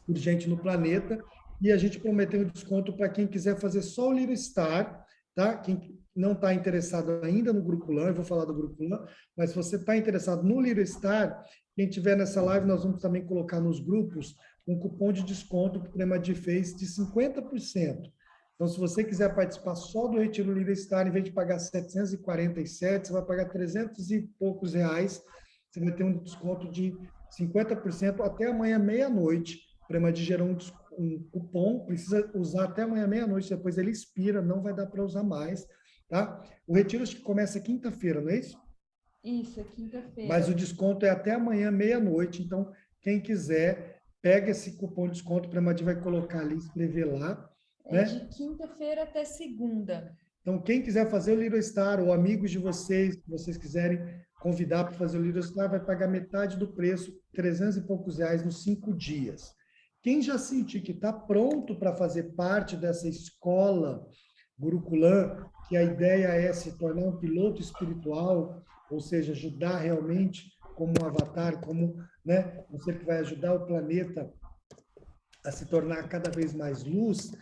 urgente no planeta, e a gente prometeu um desconto para quem quiser fazer só o Little Star, tá? Quem não está interessado ainda no Gurukulam, eu vou falar do Gurukulam, mas se você está interessado no Little Star, quem tiver nessa live, nós vamos também colocar nos grupos um cupom de desconto que o Programa fez de 50%. Então, se você quiser participar só do Retiro Little Star, em vez de pagar 747, você vai pagar 300 e poucos reais, você vai ter um desconto de 50% até amanhã meia-noite. O Programa gerou um cupom, precisa usar até amanhã meia-noite, depois ele expira, não vai dar para usar mais, tá? O retiro acho que começa quinta-feira, não é isso? Isso, é quinta-feira. Mas o desconto é até amanhã meia-noite, então quem quiser, pega esse cupom de desconto, o Programa vai colocar ali, escrever lá. É de quinta-feira até segunda. Então, quem quiser fazer o Little Star, ou amigos de vocês, que vocês quiserem convidar para fazer o Little Star, vai pagar metade do preço, 300 e poucos reais nos 5 dias. Quem já sentir que está pronto para fazer parte dessa escola Gurukulam, que a ideia é se tornar um piloto espiritual, ou seja, ajudar realmente como um avatar, como você que vai ajudar o planeta a se tornar cada vez mais luz,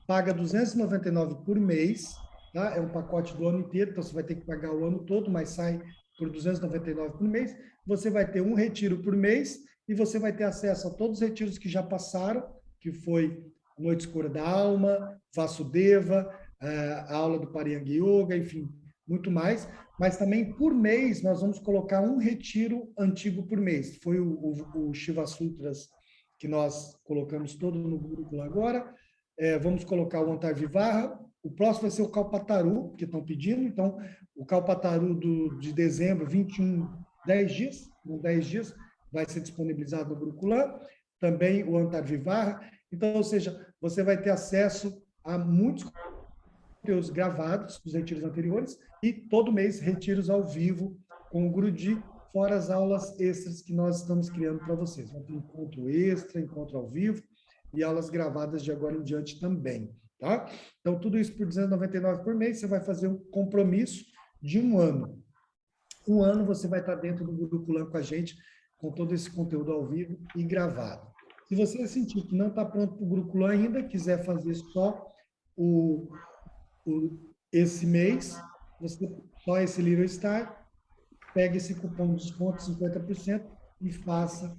paga R$ 299 por mês, tá? É um pacote do ano inteiro, então você vai ter que pagar o ano todo, mas sai por R$ 299 por mês. Você vai ter um retiro por mês e você vai ter acesso a todos os retiros que já passaram, que foi Noite Escura da Alma, Vasudeva, a aula do Pariyanga Yoga, enfim, muito mais. Mas também, por mês, nós vamos colocar um retiro antigo por mês. Foi o Shiva Sutras que nós colocamos todo no Gurukulam agora. Vamos colocar o Antarvivaha. O próximo vai ser o Kalpataru, que estão pedindo. Então, o Kalpataru de dezembro, 21, 10 dias, com 10 dias, vai ser disponibilizado no Gurukulam. Também o Antarvivaha. Então, ou seja, você vai ter acesso a muitos conteúdos gravados dos retiros anteriores e todo mês retiros ao vivo com o Guruji, fora as aulas extras que nós estamos criando para vocês. Vai ter encontro extra, encontro ao vivo e aulas gravadas de agora em diante também, tá? Então, tudo isso por R$ 299 por mês, você vai fazer um compromisso de 1 ano. 1 ano você vai estar dentro do Gurukulam com a gente, com todo esse conteúdo ao vivo e gravado. Se você sentir que não está pronto para o Gurukulam ainda, quiser fazer só esse mês, só esse Little Star, pega esse cupom de desconto 50% e faça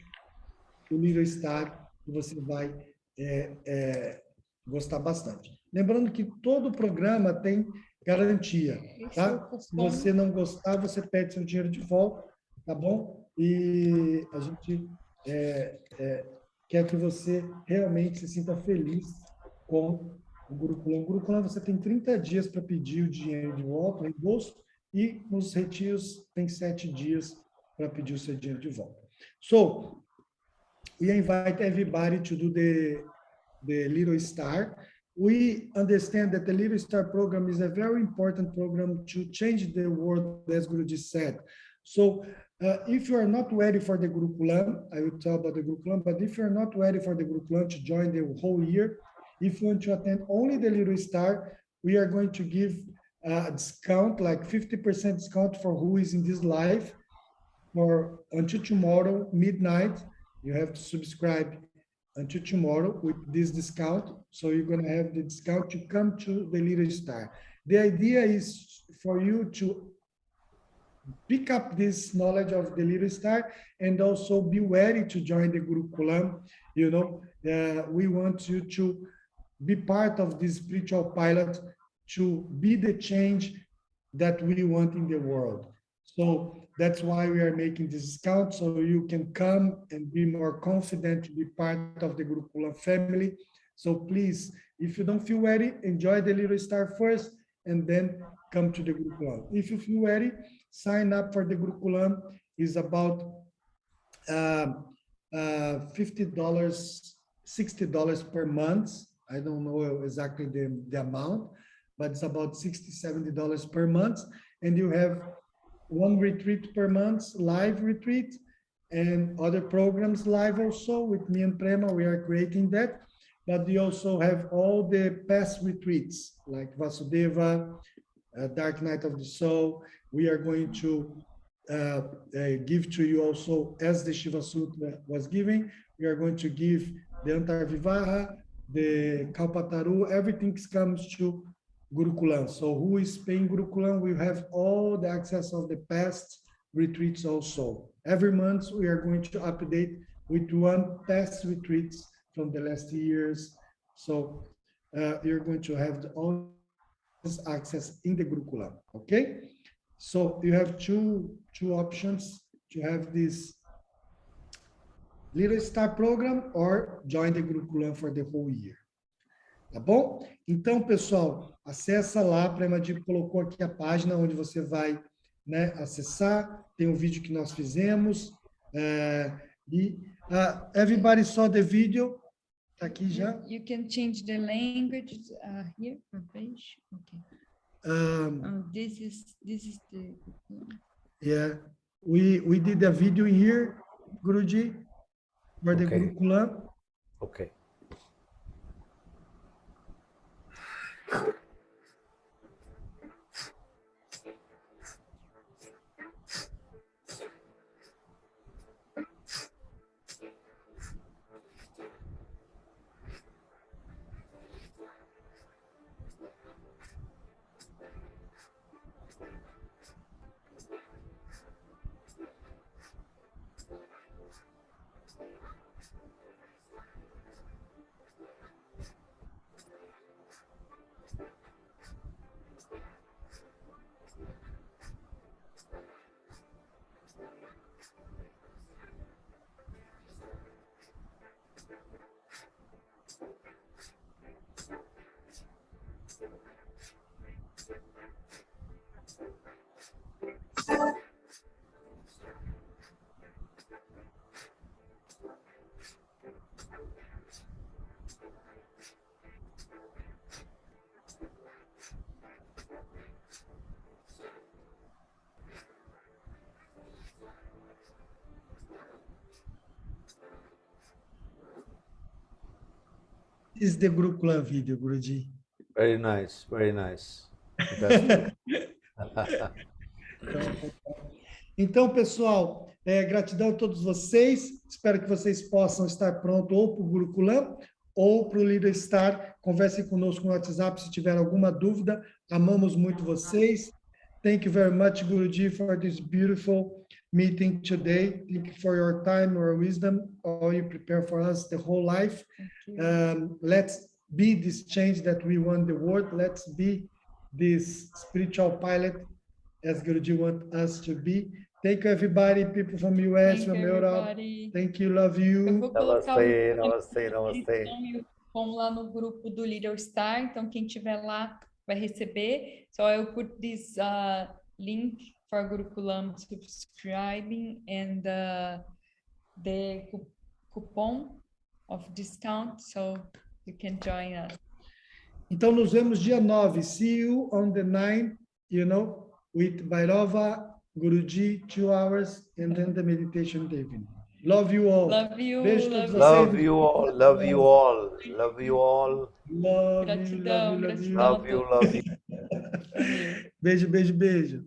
o Little Star, que você vai gostar bastante. Lembrando que todo programa tem garantia, tá? Se você não gostar, você pede seu dinheiro de volta, tá bom? E a gente quer que você realmente se sinta feliz com o Gurukulam. O Gurukulam você tem 30 dias para pedir o dinheiro de volta, o reembolso, e nos retiros tem 7 dias para pedir o seu dinheiro de volta. So, we invite everybody to do the Little Star. We understand that the Little Star program is a very important program to change the world, as Guruji said. So, if you are not ready for the Gurukulam, I will tell about the Gurukulam, but if you are not ready for the Gurukulam to join the whole year, if you want to attend only the Little Star, we are going to give a discount, like 50% discount for who is in this live for until tomorrow, midnight. You have to subscribe until tomorrow with this discount. So you're going to have the discount to come to the Little Star. The idea is for you to pick up this knowledge of the Little Star and also be ready to join the Gurukulam. You know, we want you to be part of this spiritual pilot to be the change that we want in the world. So that's why we are making this discount, so you can come and be more confident to be part of the Gurukulam family. So please, if you don't feel ready, enjoy the Little Star first and then come to the Gurukulam. If you feel ready, sign up for the Gurukulam. Is about $50, $60 per month. I don't know exactly the amount, but it's about $60, $70 per month. And you have one retreat per month, live retreat, and other programs live also with me and Prema. We are creating that. But we also have all the past retreats like Vasudeva, Dark Night of the Soul. We are going to give to you also, as the Shiva Sutra was giving, we are going to give the Antarvivaha, the Kalpataru, everything comes to Gurukulam. So who is paying Gurukulam, we have all the access of the past retreats also. Every month we are going to update with one past retreats from the last years. So you're going to have all this access in the Gurukulam, okay? So you have two options to have this Little Star program or join the Gurukulam for the whole year. Tá bom? Então, pessoal, acessa lá, a Premadip colocou aqui a página onde você vai, né, acessar, tem um vídeo que nós fizemos, everybody saw the video, tá aqui já. You can change the language here on page. Okay. This is the Yeah, we did a video here, Guruji, for the Okay. Gurukulam. Okay. This is the Gurukulam video, Guruji. Very nice, very nice. Fantastic. Então, pessoal, gratidão a todos vocês. Espero que vocês possam estar prontos ou para o Gurukulam ou para o Little Star. Conversem conosco no WhatsApp se tiver alguma dúvida. Amamos muito vocês. Thank you very much, Guruji, for this beautiful meeting today. Thank you for your time, your wisdom, all you prepare for us the whole life. Let's be this change that we want the world. Let's be this spiritual pilot as Guruji wants us to be. Thank you, everybody, people from US, from Europe. Thank you, love Eu you. vou colocar Namaste, namaste. Vamos lá no grupo do Little Star, então quem tiver lá vai receber. So I will put this link for Gurukulam subscribing and the coupon of discount, so you can join us. Então, nos vemos dia 9. See you on the 9, with Bhairava, Guruji, 2 hours, and then the meditation in the evening. Love you all. Love you. Beijo todos Love vocês. you all, love you all, love you all. Gratidão, Love you. gratidão. Love you, love you. Beijo, beijo, beijo.